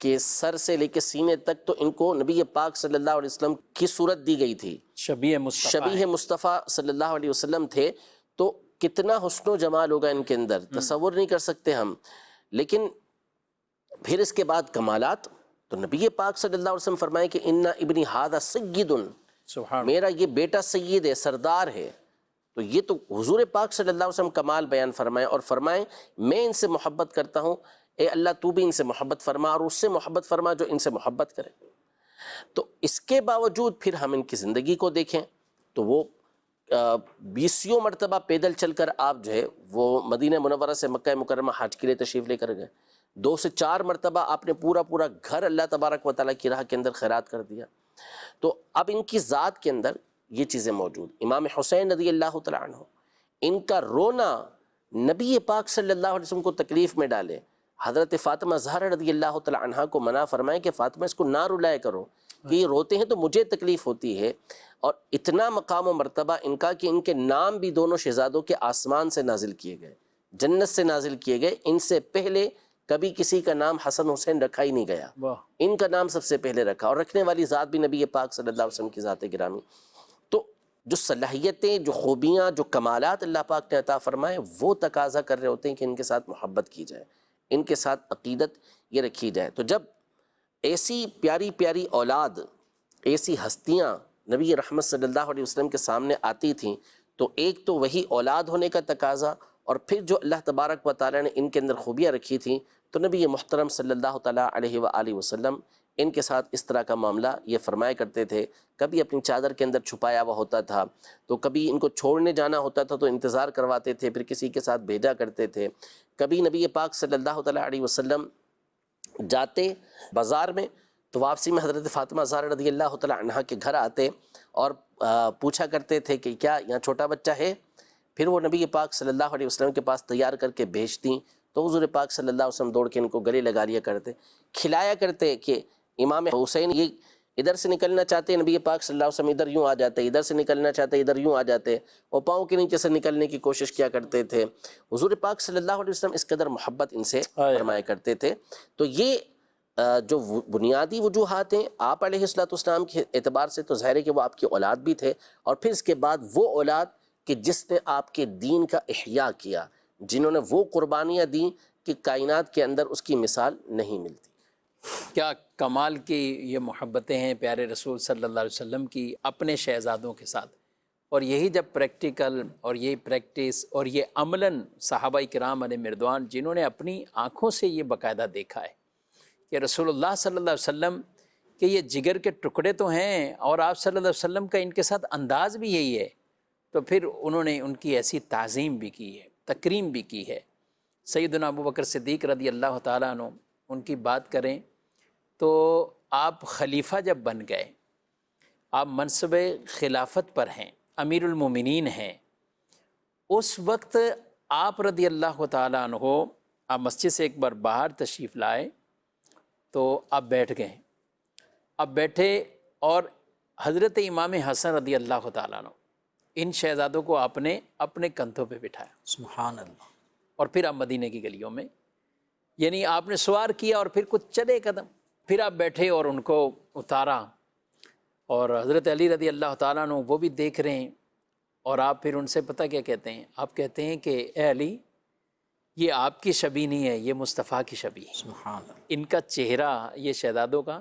کہ سر سے لے کے سینے تک تو ان کو نبی پاک صلی اللہ علیہ وسلم کی صورت دی گئی تھی، شبیہ مصطفیٰ صلی اللہ علیہ وسلم تھے، تو کتنا حسن و جمال ہوگا ان کے اندر تصور نہیں کر سکتے ہم۔ لیکن پھر اس کے بعد کمالات، تو نبی پاک صلی اللہ علیہ وسلم فرمائے کہ ان ابنی ھذا سید، میرا یہ بیٹا سید ہے، سردار ہے۔ تو یہ تو حضور پاک صلی اللہ علیہ وسلم کمال بیان فرمائے اور فرمائیں میں ان سے محبت کرتا ہوں، اے اللہ تو بھی ان سے محبت فرما اور اس سے محبت فرما جو ان سے محبت کرے۔ تو اس کے باوجود پھر ہم ان کی زندگی کو دیکھیں تو وہ 20 مرتبہ پیدل چل کر آپ جو ہے وہ مدینہ منورہ سے مکہ مکرمہ حج کے لیے تشریف لے کر گئے، 2 سے 4 مرتبہ آپ نے پورا گھر اللہ تبارک و تعالیٰ کی راہ کے اندر خیرات کر دیا۔ تو اب ان کی ذات کے اندر یہ چیزیں موجود۔ امام حسین رضی اللہ تعالیٰ عنہ، ان کا رونا نبی پاک صلی اللہ علیہ وسلم کو تکلیف میں ڈالے، حضرت فاطمہ زہرا رضی اللہ تعالیٰ عنہ کو منع فرمائے کہ فاطمہ اس کو نہ رلائے کرو، کہ یہ روتے ہیں تو مجھے تکلیف ہوتی ہے۔ اور اتنا مقام و مرتبہ ان کا کہ ان کے نام بھی دونوں شہزادوں کے آسمان سے نازل کیے گئے، جنت سے نازل کیے گئے۔ ان سے پہلے کبھی کسی کا نام حسن حسین رکھا ہی نہیں گیا، ان کا نام سب سے پہلے رکھا، اور رکھنے والی ذات بھی نبی پاک صلی اللہ علیہ وسلم کی ذات گرامی۔ تو جو صلاحیتیں، جو خوبیاں، جو کمالات اللہ پاک نے عطا فرمائے وہ تقاضا کر رہے ہوتے ہیں کہ ان کے ساتھ محبت کی جائے، ان کے ساتھ عقیدت یہ رکھی جائے۔ تو جب ایسی پیاری پیاری اولاد، ایسی ہستیاں نبی رحمت صلی اللہ علیہ وسلم کے سامنے آتی تھیں تو ایک تو وہی اولاد ہونے کا تقاضا، اور پھر جو اللہ تبارک و تعالیٰ نے ان کے اندر خوبیاں رکھی تھیں، تو نبی محترم صلی اللہ تعالیٰ علیہ وآلہ وسلم ان کے ساتھ اس طرح کا معاملہ یہ فرمایا کرتے تھے. کبھی اپنی چادر کے اندر چھپایا ہوا ہوتا تھا، تو کبھی ان کو چھوڑنے جانا ہوتا تھا تو انتظار کرواتے تھے، پھر کسی کے ساتھ بھیجا کرتے تھے. کبھی نبی پاک صلی اللہ تعالیٰ علیہ وسلم جاتے بازار میں تو واپسی میں حضرت فاطمہ زہرا رضی اللہ تعالیٰ عنہا کے گھر آتے اور پوچھا کرتے تھے کہ کیا یہاں چھوٹا بچہ ہے؟ پھر وہ نبی پاک صلی اللہ علیہ وسلم کے پاس تیار کر کے بھیجتیں، تو حضور پاک صلی اللہ علیہ وسلم دوڑ کے ان کو گلے لگا لیا کرتے، کھلایا کرتے کہ امام حسین یہ ادھر سے نکلنا چاہتے، نبی پاک صلی اللہ علیہ وسلم ادھر یوں آ جاتے، ادھر سے نکلنا چاہتے ادھر یوں آ جاتے، وہ پاؤں کے نیچے سے نکلنے کی کوشش کیا کرتے تھے. حضور پاک صلی اللہ علیہ وسلم اس قدر محبت ان سے فرمایا کرتے تھے. تو یہ جو بنیادی وجوہات ہیں آپ علیہ السلام کے اعتبار سے تو ظاہر ہے کہ وہ آپ کی اولاد بھی تھے، اور پھر اس کے بعد وہ اولاد کہ جس نے آپ کے دین کا احیاء کیا، جنہوں نے وہ قربانیاں دیں کہ کائنات کے اندر اس کی مثال نہیں ملتی. کیا کمال کی یہ محبتیں ہیں پیارے رسول صلی اللہ علیہ وسلم کی اپنے شہزادوں کے ساتھ. اور یہی جب پریکٹیکل اور یہ پریکٹس اور یہ عملاً صحابہ کرام علیہ مردوان جنہوں نے اپنی آنکھوں سے یہ باقاعدہ دیکھا ہے کہ رسول اللہ صلی اللہ علیہ وسلم کہ یہ جگر کے ٹکڑے تو ہیں، اور آپ صلی اللہ علیہ وسلم کا ان کے ساتھ انداز بھی یہی ہے، تو پھر انہوں نے ان کی ایسی تعظیم بھی کی ہے، تکریم بھی کی ہے. سیدنا ابو بکر صدیق رضی اللہ تعالیٰ عنہ ان کی بات کریں تو آپ خلیفہ جب بن گئے، آپ منصب خلافت پر ہیں، امیر المومنین ہیں، اس وقت آپ رضی اللہ تعالیٰ عنہ آپ مسجد سے ایک بار باہر تشریف لائے تو آپ بیٹھ گئے. اب بیٹھے اور حضرت امام حسن رضی اللہ تعالیٰ عنہ ان شہزادوں کو آپ نے اپنے کندھوں پہ بٹھایا. سبحان اللہ. اور پھر آپ مدینے کی گلیوں میں، یعنی آپ نے سوار کیا اور پھر کچھ چلے قدم، پھر آپ بیٹھے اور ان کو اتارا. اور حضرت علی رضی اللہ تعالیٰ عنہ وہ بھی دیکھ رہے ہیں، اور آپ پھر ان سے پتہ کیا کہتے ہیں؟ آپ کہتے ہیں کہ اے علی، یہ آپ کی شبیہ نہیں ہے، یہ مصطفیٰ کی شبیہ ہے. سبحان اللہ. ان کا چہرہ یہ شہزادوں کا،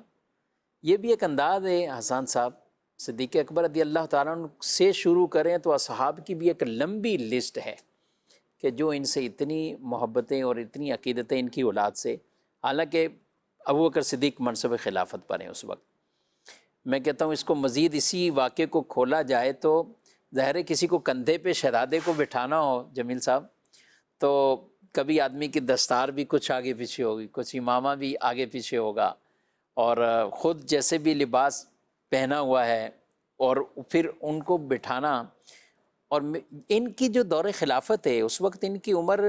یہ بھی ایک انداز ہے. حسن صاحب صدیق اکبر رضی اللہ تعالیٰ عنہ سے شروع کریں تو اصحاب کی بھی ایک لمبی لسٹ ہے کہ جو ان سے اتنی محبتیں اور اتنی عقیدتیں ان کی اولاد سے، حالانکہ ابو بکر صدیق منصب خلافت پر ہیں اس وقت. میں کہتا ہوں اس کو مزید اسی واقعے کو کھولا جائے تو ظاہر ہے کسی کو کندھے پہ شہزادے کو بٹھانا ہو جمیل صاحب، تو کبھی آدمی کی دستار بھی کچھ آگے پیچھے ہوگی، کچھ امامہ بھی آگے پیچھے ہوگا، اور خود جیسے بھی لباس پہنا ہوا ہے اور پھر ان کو بٹھانا. اور ان کی جو دور خلافت ہے اس وقت ان کی عمر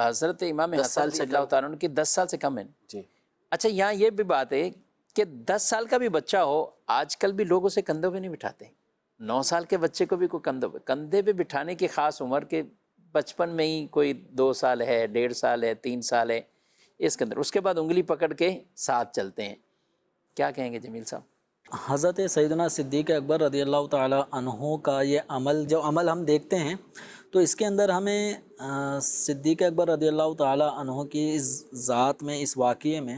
حضرت امام حسن رضی اللہ تعالیٰ عنہ کی 10 سال سے کم ہے. جی. اچھا یہاں یہ بھی بات ہے کہ 10 سال کا بھی بچہ ہو، آج کل بھی لوگ اسے کندھوں پہ نہیں بٹھاتے. 9 سال کے بچے کو بھی کوئی کندھے پہ بٹھانے کی خاص عمر کے بچپن میں ہی کوئی 2 سال ہے، 1.5 سال ہے، 3 سال ہے اس کے اندر، اس کے بعد انگلی پکڑ کے ساتھ چلتے ہیں. کیا کہیں گے جمیل صاحب؟ حضرت سیدنا صدیق اکبر رضی اللہ تعالی عنہ کا یہ عمل ہم دیکھتے ہیں تو اس کے اندر ہمیں صدیق اکبر رضی اللہ تعالی عنہ کی اس ذات میں، اس واقعے میں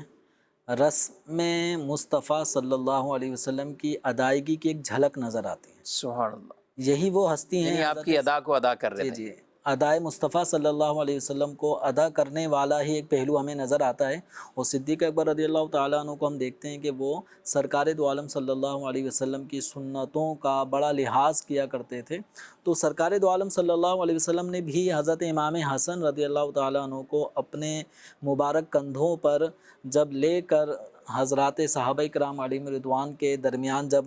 رسم مصطفیٰ صلی اللہ علیہ وسلم کی ادائیگی کی ایک جھلک نظر آتی ہے. سبحان اللہ. یہی وہ ہستی ہیں یعنی آپ کی ادا کو ادا کر رہے تھے. جی ادائے مصطفیٰ صلی اللہ علیہ وسلم کو ادا کرنے والا ہی ایک پہلو ہمیں نظر آتا ہے. اور صدیق اکبر رضی اللہ تعالیٰ عنہ کو ہم دیکھتے ہیں کہ وہ سرکار دو عالم صلی اللہ علیہ وسلم کی سنتوں کا بڑا لحاظ کیا کرتے تھے. تو سرکار دو عالم صلی اللہ علیہ وسلم نے بھی حضرت امام حسن رضی اللہ تعالیٰ عنہ کو اپنے مبارک کندھوں پر جب لے کر حضرات صحابہ کرام علیہم رضوان کے درمیان جب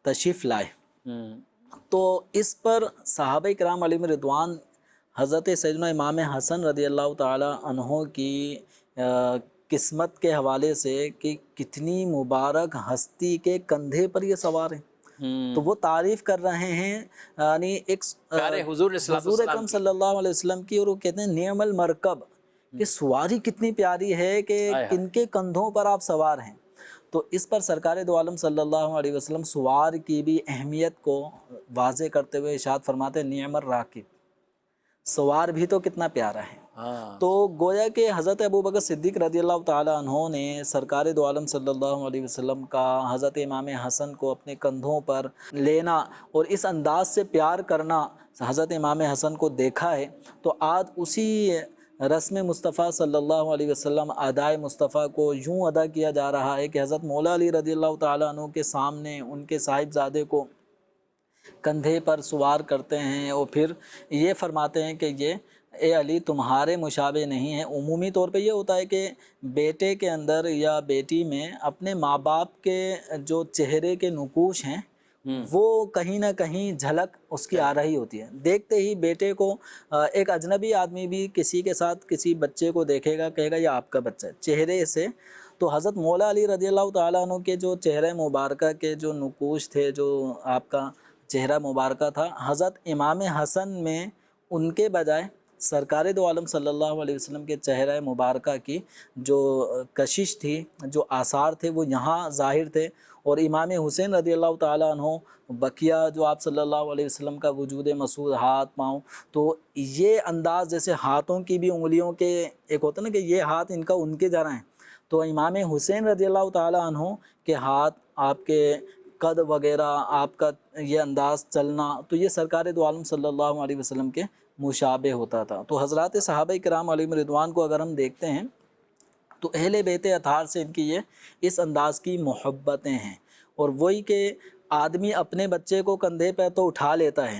تشریف لائے تو اس پر صحابہ کرام علیہم رضوان حضرت سیدنا امام حسن رضی اللہ تعالی عنہ کی قسمت کے حوالے سے کہ کتنی مبارک ہستی کے کندھے پر یہ سوار ہیں، تو وہ تعریف کر رہے ہیں یعنی ایک حضور اکرم صلی اللہ علیہ وسلم کی، اور وہ کہتے ہیں نعم المرکب، کہ سواری کتنی پیاری ہے کہ کن کے کندھوں پر آپ سوار ہیں. تو اس پر سرکار دو عالم صلی اللہ علیہ وسلم سوار کی بھی اہمیت کو واضح کرتے ہوئے ارشاد فرماتے ہیں نعم الراکب، سوار بھی تو کتنا پیارا ہے. ہاں تو گویا کہ حضرت ابوبکر صدیق رضی اللہ تعالیٰ عنہ نے سرکار دو عالم صلی اللہ علیہ وسلم کا حضرت امام حسن کو اپنے کندھوں پر لینا اور اس انداز سے پیار کرنا حضرت امام حسن کو دیکھا ہے، تو آج اسی رسم مصطفیٰ صلی اللہ علیہ وسلم ادائے مصطفیٰ کو یوں ادا کیا جا رہا ہے کہ حضرت مولا علی رضی اللہ تعالیٰ عنہ کے سامنے ان کے صاحبزادے کو کندھے پر سوار کرتے ہیں اور پھر یہ فرماتے ہیں کہ یہ اے علی تمہارے مشابہ نہیں ہے۔ عمومی طور پہ یہ ہوتا ہے کہ بیٹے کے اندر یا بیٹی میں اپنے ماں باپ کے جو چہرے کے نقوش ہیں وہ کہیں نہ کہیں جھلک اس کی آ رہی ہوتی ہے۔ دیکھتے ہی بیٹے کو ایک اجنبی آدمی بھی کسی کے ساتھ کسی بچے کو دیکھے گا، کہے گا یہ آپ کا بچہ ہے چہرے سے۔ تو حضرت مولا علی رضی اللہ تعالیٰ عنہ کے جو چہرہ مبارکہ کے جو نقوش تھے، جو آپ کا چہرہ مبارکہ تھا، حضرت امام حسن میں ان کے بجائے سرکار دو عالم صلی اللہ علیہ وسلم کے چہرہ مبارکہ کی جو کشش تھی، جو آثار تھے، وہ یہاں ظاہر تھے۔ اور امام حسین رضی اللہ تعالیٰ عنہ بقیہ جو آپ صلی اللہ علیہ وسلم کا وجود مسعود، ہاتھ پاؤں، تو یہ انداز جیسے ہاتھوں کی بھی انگلیوں کے ایک ہوتا ہے نا کہ یہ ہاتھ ان کا ان کے جرا ہیں، تو امام حسین رضی اللہ تعالیٰ عنہ کے ہاتھ، آپ کے قد وغیرہ، آپ کا یہ انداز چلنا، تو یہ سرکار دو عالم صلی اللہ علیہ وسلم کے مشابہ ہوتا تھا۔ تو حضرات صحابہ کرام علیہم رضوان کو اگر ہم دیکھتے ہیں تو اہل بیت اطہار سے ان کی یہ اس انداز کی محبتیں ہیں، اور وہی کہ آدمی اپنے بچے کو کندھے پہ تو اٹھا لیتا ہے،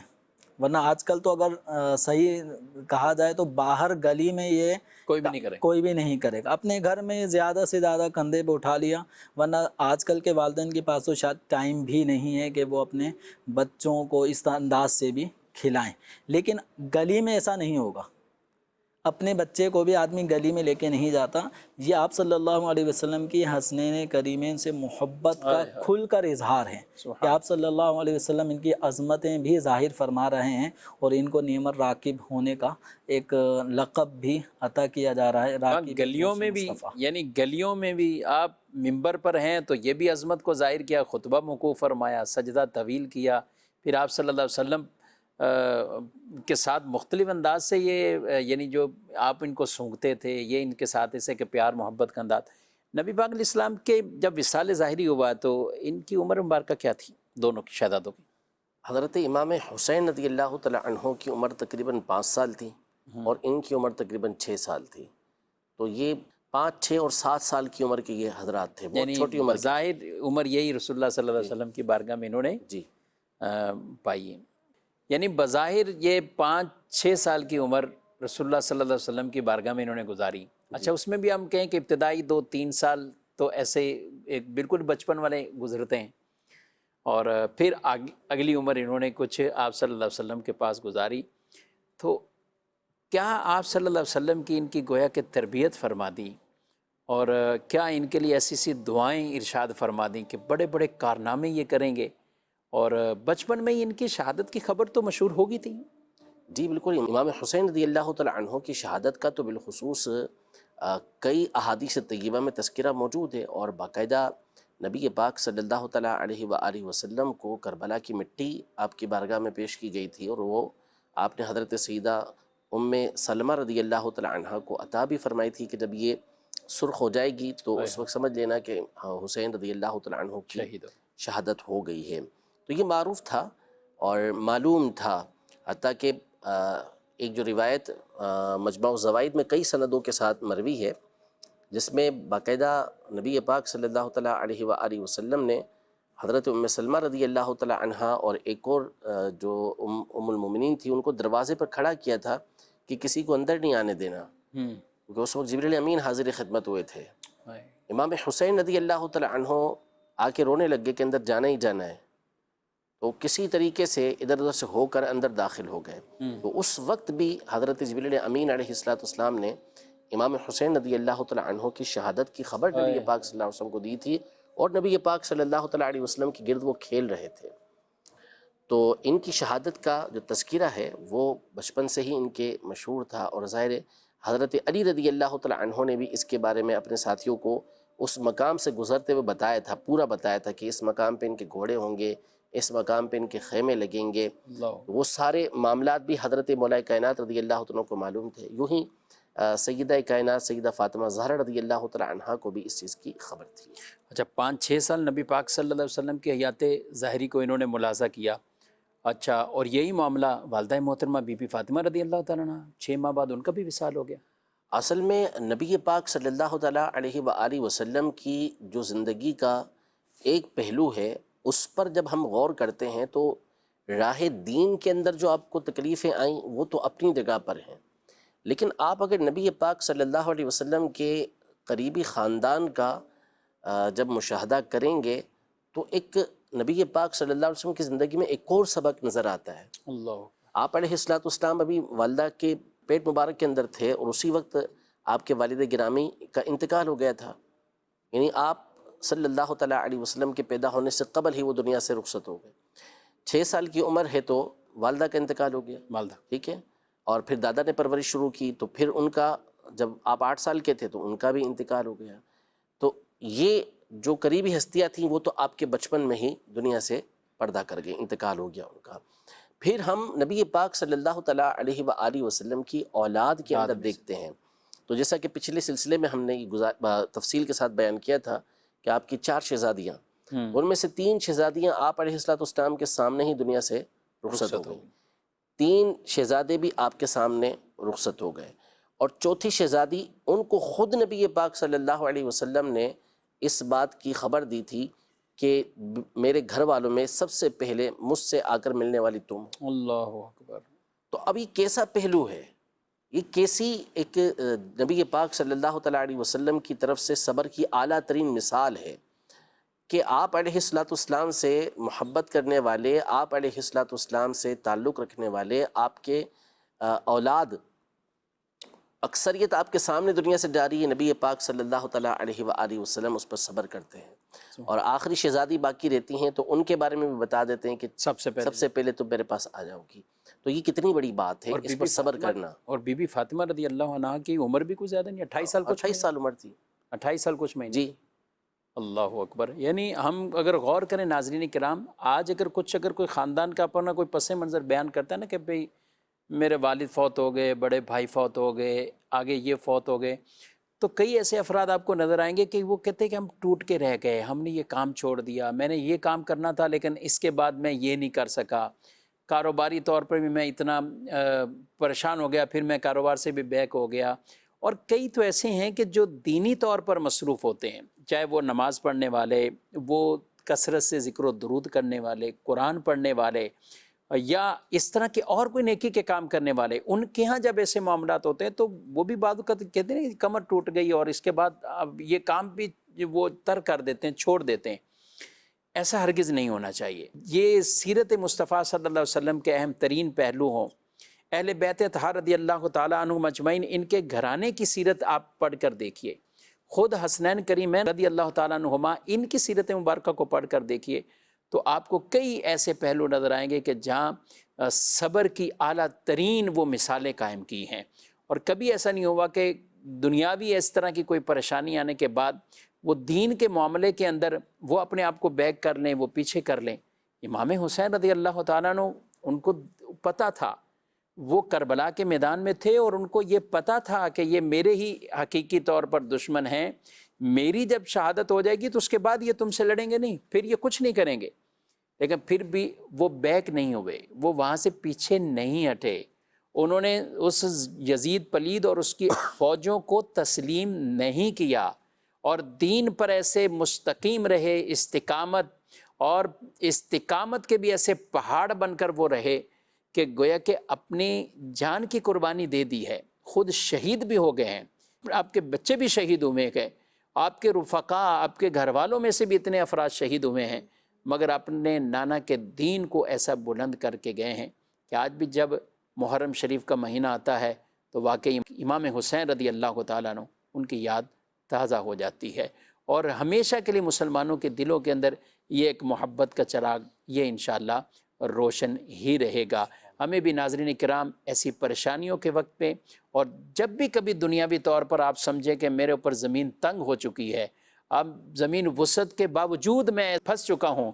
ورنہ آج کل تو اگر صحیح کہا جائے تو باہر گلی میں یہ کوئی بھی نہیں کرے، کوئی بھی نہیں کرے گا، اپنے گھر میں زیادہ سے زیادہ کندھے پہ اٹھا لیا، ورنہ آج کل کے والدین کے پاس تو شاید ٹائم بھی نہیں ہے کہ وہ اپنے بچوں کو اس انداز سے بھی کھلائیں۔ لیکن گلی میں ایسا نہیں ہوگا، اپنے بچے کو بھی آدمی گلی میں لے کے نہیں جاتا۔ یہ آپ صلی اللہ علیہ وسلم کی حسنین کریمین سے محبت کا کھل کر اظہار ہے کہ آپ صلی اللہ علیہ وسلم ان کی عظمتیں بھی ظاہر فرما رہے ہیں، اور ان کو نعم الراکب ہونے کا ایک لقب بھی عطا کیا جا رہا ہے۔ راکب گلیوں میں بھی، یعنی گلیوں میں بھی آپ ممبر پر ہیں تو یہ بھی عظمت کو ظاہر کیا، خطبہ موقوف فرمایا، سجدہ طویل کیا، پھر آپ صلی اللہ علیہ وسلم کے ساتھ مختلف انداز سے یہ یعنی جو آپ ان کو سونگتے تھے، یہ ان کے ساتھ ایسے کہ پیار محبت کا انداز۔ نبی پاک علیہ السلام کے جب وصال ظاہری ہوا تو ان کی عمر مبارکہ کیا تھی دونوں کی، شہزادوں کی؟ حضرت امام حسین رضی اللہ تعالیٰ عنہ کی عمر تقریباً 5 سال تھی اور ان کی عمر تقریباً 6 سال تھی، تو یہ 5، 6 اور 7 سال کی عمر کے یہ حضرات تھے، بہت چھوٹی عمر کی۔ ظاہر عمر یہی رسول اللہ صلی اللہ علیہ وسلم کی بارگاہ میں انہوں نے جی پائی ہے، یعنی بظاہر یہ 5-6 سال کی عمر رسول اللہ صلی اللہ علیہ وسلم کی بارگاہ میں انہوں نے گزاری۔ اچھا، اس میں بھی ہم کہیں کہ ابتدائی 2-3 سال تو ایسے ایک بالکل بچپن والے گزرتے ہیں، اور پھر اگلی عمر انہوں نے کچھ آپ صلی اللہ علیہ وسلم کے پاس گزاری۔ تو کیا آپ صلی اللہ علیہ وسلم کی ان کی گویا کہ تربیت فرما دی، اور کیا ان کے لیے ایسی سی دعائیں ارشاد فرما دیں کہ بڑے بڑے کارنامے یہ کریں گے، اور بچپن میں ہی ان کی شہادت کی خبر تو مشہور ہوگی تھی؟ جی بالکل، امام حسین رضی اللہ تعالیٰ عنہ کی شہادت کا تو بالخصوص کئی احادیث طیبہ میں تذکرہ موجود ہے، اور باقاعدہ نبی پاک صلی اللہ تعالیٰ علیہ وآلہ وسلم کو کربلا کی مٹی آپ کی بارگاہ میں پیش کی گئی تھی، اور وہ آپ نے حضرت سیدہ ام سلمہ رضی اللہ تعالیٰ عنہ کو عطا بھی فرمائی تھی کہ جب یہ سرخ ہو جائے گی تو اس وقت سمجھ لینا کہ حسین رضی اللہ تعالیٰ عنہ کی شہادت ہو گئی ہے۔ تو یہ معروف تھا اور معلوم تھا، حتیٰ کہ ایک جو روایت مجمع الزوائد میں کئی سندوں کے ساتھ مروی ہے، جس میں باقاعدہ نبی پاک صلی اللہ تعالیٰ علیہ وآلہ وسلم نے حضرت ام سلمہ رضی اللہ تعالیٰ عنہ اور ایک اور جو ام المومنین تھی ان کو دروازے پر کھڑا کیا تھا کہ کسی کو اندر نہیں آنے دینا، کیونکہ اس وقت جبریل امین حاضر خدمت ہوئے تھے۔ امام حسین رضی اللہ تعالیٰ عنہ آ کے رونے لگے کہ اندر جانا ہی جانا ہے، تو کسی طریقے سے ادھر ادھر سے ہو کر اندر داخل ہو گئے۔ تو اس وقت بھی حضرت جبریل امین علیہ السلام نے امام حسین رضی اللہ تعالیٰ عنہ کی شہادت کی خبر نبی پاک صلی اللہ علیہ وسلم کو دی تھی، اور نبی پاک صلی اللہ تعالیٰ علیہ وسلم کی گرد وہ کھیل رہے تھے۔ تو ان کی شہادت کا جو تذکرہ ہے وہ بچپن سے ہی ان کے مشہور تھا، اور ظاہر حضرت علی رضی اللہ تعالیٰ عنہ نے بھی اس کے بارے میں اپنے ساتھیوں کو اس مقام سے گزرتے ہوئے بتایا تھا، پورا بتایا تھا کہ اس مقام پہ ان کے گھوڑے ہوں گے، اس مقام پہ ان کے خیمے لگیں گے۔ وہ سارے معاملات بھی حضرت مولا کائنات رضی اللہ عنہ کو معلوم تھے۔ یوں ہی سیدہ کائنات سیدہ فاطمہ زہرا رضی اللہ تعالی عنہا کو بھی اس چیز کی خبر تھی۔ اچھا 5-6 سال نبی پاک صلی اللہ علیہ وسلم کی حیات ظاہری کو انہوں نے ملاحظہ کیا، اچھا، اور یہی معاملہ والدہ محترمہ بی بی فاطمہ رضی اللہ تعالیٰ عنہ 6 ماہ بعد ان کا بھی وصال ہو گیا۔ اصل میں نبی پاک صلی اللہ تعالیٰ علیہ وآلہ وسلم کی جو زندگی کا ایک پہلو ہے، اس پر جب ہم غور کرتے ہیں تو راہ دین کے اندر جو آپ کو تکلیفیں آئیں وہ تو اپنی جگہ پر ہیں، لیکن آپ اگر نبی پاک صلی اللہ علیہ وسلم کے قریبی خاندان کا جب مشاہدہ کریں گے تو ایک نبی پاک صلی اللہ علیہ وسلم کی زندگی میں ایک اور سبق نظر آتا ہے۔ اللہ، آپ علیہ السلام ابھی والدہ کے پیٹ مبارک کے اندر تھے اور اسی وقت آپ کے والد گرامی کا انتقال ہو گیا تھا، یعنی آپ صلی اللہ تعالیٰ علیہ وسلم کے پیدا ہونے سے قبل ہی وہ دنیا سے رخصت ہو گئے۔ 6 سال کی عمر ہے تو والدہ کا انتقال ہو گیا، والدہ، ٹھیک ہے، اور پھر دادا نے پرورش شروع کی تو پھر ان کا جب آپ 8 سال کے تھے تو ان کا بھی انتقال ہو گیا۔ تو یہ جو قریبی ہستیاں تھیں وہ تو آپ کے بچپن میں ہی دنیا سے پردہ کر گئے، انتقال ہو گیا ان کا۔ پھر ہم نبی پاک صلی اللہ تعالیٰ علیہ وآلہ وسلم کی اولاد کے اندر دیکھتے ہیں، تو جیسا کہ پچھلے سلسلے میں ہم نے تفصیل کے ساتھ بیان کیا تھا کہ آپ کی 4 شہزادیاں، ان میں سے 3 شہزادیاں آپ علیہ السلام کے سامنے ہی دنیا سے رخصت ہو گئیں، 3 شہزادے بھی آپ کے سامنے رخصت ہو گئے، اور چوتھی شہزادی ان کو خود نبی پاک صلی اللہ علیہ وسلم نے اس بات کی خبر دی تھی کہ میرے گھر والوں میں سب سے پہلے مجھ سے آ کر ملنے والی تم۔ اللہ اکبر۔ تو اب یہ کیسا پہلو ہے، یہ کیسی ایک نبی پاک صلی اللہ تعالیٰ علیہ وسلم کی طرف سے صبر کی اعلیٰ ترین مثال ہے کہ آپ علیہ السلام سے محبت کرنے والے، آپ علیہ السلام سے تعلق رکھنے والے، آپ کے اولاد اکثریت آپ کے سامنے دنیا سے جاری ہے، نبی پاک صلی اللہ تعالیٰ علیہ وآلہ وسلم اس پر صبر کرتے ہیں، اور آخری شہزادی باقی رہتی ہیں تو ان کے بارے میں بھی بتا دیتے ہیں کہ سب سے پہلے تم میرے پاس آ جاؤ گی۔ تو یہ کتنی بڑی بات ہے اس پر صبر کرنا۔ اور بی بی فاطمہ رضی اللہ عنہ کی عمر بھی کچھ زیادہ نہیں، 28 سال، 28 سال عمر تھی، 28 سال کچھ مہینے۔ جی۔ اللہ اکبر۔ یعنی ہم اگر غور کریں ناظرین کرام، آج اگر کوئی خاندان کا اپنا کوئی پس منظر بیان کرتا ہے نا کہ بھئی میرے والد فوت ہو گئے، بڑے بھائی فوت ہو گئے، آگے یہ فوت ہو گئے، تو کئی ایسے افراد آپ کو نظر آئیں گے کہ وہ کہتے ہیں کہ ہم ٹوٹ کے رہ گئے، ہم نے یہ کام چھوڑ دیا، میں نے یہ کام کرنا تھا لیکن اس کے بعد میں یہ نہیں کر سکا، کاروباری طور پر بھی میں اتنا پریشان ہو گیا، پھر میں کاروبار سے بھی بیک ہو گیا۔ اور کئی تو ایسے ہیں کہ جو دینی طور پر مصروف ہوتے ہیں، چاہے وہ نماز پڑھنے والے، وہ کثرت سے ذکر و درود کرنے والے، قرآن پڑھنے والے، یا اس طرح کے اور کوئی نیکی کے کام کرنے والے، ان کے ہاں جب ایسے معاملات ہوتے ہیں تو وہ بھی بعض اوقات کہتے ہیں کمر ٹوٹ گئی اور اس کے بعد اب یہ کام بھی وہ ترک کر دیتے ہیں، چھوڑ دیتے ہیں۔ ایسا ہرگز نہیں ہونا چاہیے۔ یہ سیرت مصطفیٰ صلی اللہ علیہ وسلم کے اہم ترین پہلو ہوں۔ اہل بیت اطہار رضی اللہ تعالیٰ عنہم اجمعین، ان کے گھرانے کی سیرت آپ پڑھ کر دیکھیے، خود حسنین کریمین رضی اللہ تعالیٰ عنہما ان کی سیرت مبارکہ کو پڑھ کر دیکھیے تو آپ کو کئی ایسے پہلو نظر آئیں گے کہ جہاں صبر کی اعلیٰ ترین وہ مثالیں قائم کی ہیں، اور کبھی ایسا نہیں ہوا کہ دنیاوی اس طرح کی کوئی پریشانی آنے کے بعد وہ دین کے معاملے کے اندر وہ اپنے آپ کو بیک کر لیں، وہ پیچھے کر لیں۔ امام حسین رضی اللہ تعالیٰ عنہ، ان کو پتہ تھا، وہ کربلا کے میدان میں تھے اور ان کو یہ پتہ تھا کہ یہ میرے ہی حقیقی طور پر دشمن ہیں، میری جب شہادت ہو جائے گی تو اس کے بعد یہ تم سے لڑیں گے نہیں، پھر یہ کچھ نہیں کریں گے، لیکن پھر بھی وہ بیک نہیں ہوئے، وہ وہاں سے پیچھے نہیں ہٹے، انہوں نے اس یزید پلید اور اس کی فوجوں کو تسلیم نہیں کیا اور دین پر ایسے مستقیم رہے، استقامت کے بھی ایسے پہاڑ بن کر وہ رہے کہ گویا کہ اپنی جان کی قربانی دے دی ہے، خود شہید بھی ہو گئے ہیں، آپ کے بچے بھی شہید ہوئے ہیں، آپ کے رفقا، آپ کے گھر والوں میں سے بھی اتنے افراد شہید ہوئے ہیں، مگر اپنے نانا کے دین کو ایسا بلند کر کے گئے ہیں کہ آج بھی جب محرم شریف کا مہینہ آتا ہے تو واقعی امام حسین رضی اللہ تعالیٰ عنہ ان کی یاد تازہ ہو جاتی ہے، اور ہمیشہ کے لیے مسلمانوں کے دلوں کے اندر یہ ایک محبت کا چراغ یہ انشاءاللہ روشن ہی رہے گا۔ ہمیں بھی ناظرین کرام ایسی پریشانیوں کے وقت پہ، اور جب بھی کبھی دنیاوی طور پر آپ سمجھیں کہ میرے اوپر زمین تنگ ہو چکی ہے، اب زمین وسعت کے باوجود میں پھنس چکا ہوں،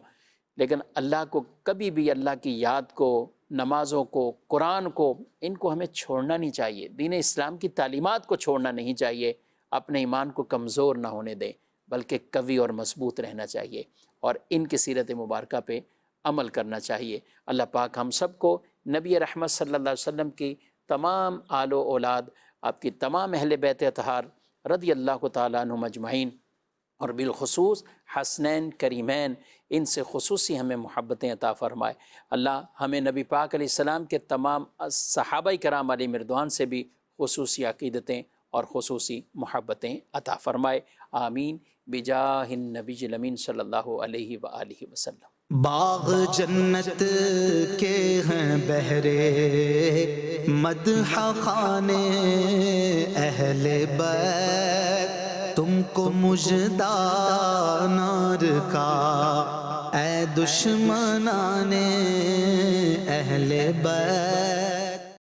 لیکن اللہ کو کبھی بھی اللہ کی یاد کو نمازوں کو، قرآن کو، ان کو ہمیں چھوڑنا نہیں چاہیے، دین اسلام کی تعلیمات کو چھوڑنا نہیں چاہیے، اپنے ایمان کو کمزور نہ ہونے دیں بلکہ قوی اور مضبوط رہنا چاہیے اور ان کی سیرت مبارکہ پہ عمل کرنا چاہیے۔ اللہ پاک ہم سب کو نبی رحمت صلی اللہ علیہ وسلم کی تمام آل و اولاد، آپ کی تمام اہل بیت اطہار رضی اللہ تعالیٰ عنہم اجمعین، اور بالخصوص حسنین کریمین، ان سے خصوصی ہمیں محبتیں عطا فرمائے۔ اللہ ہمیں نبی پاک علیہ السلام کے تمام صحابہ کرام علیہ مردوان سے بھی خصوصی عقیدتیں اور خصوصی محبتیں عطا فرمائے، آمین بجاہ النبی الامین صلی اللہ علیہ وآلہ وسلم۔ باغ جنت کے ہیں بہرے مدح خانے اہل بیت، تم کو مژدہ نار کا اے دشمنان اہل بیت۔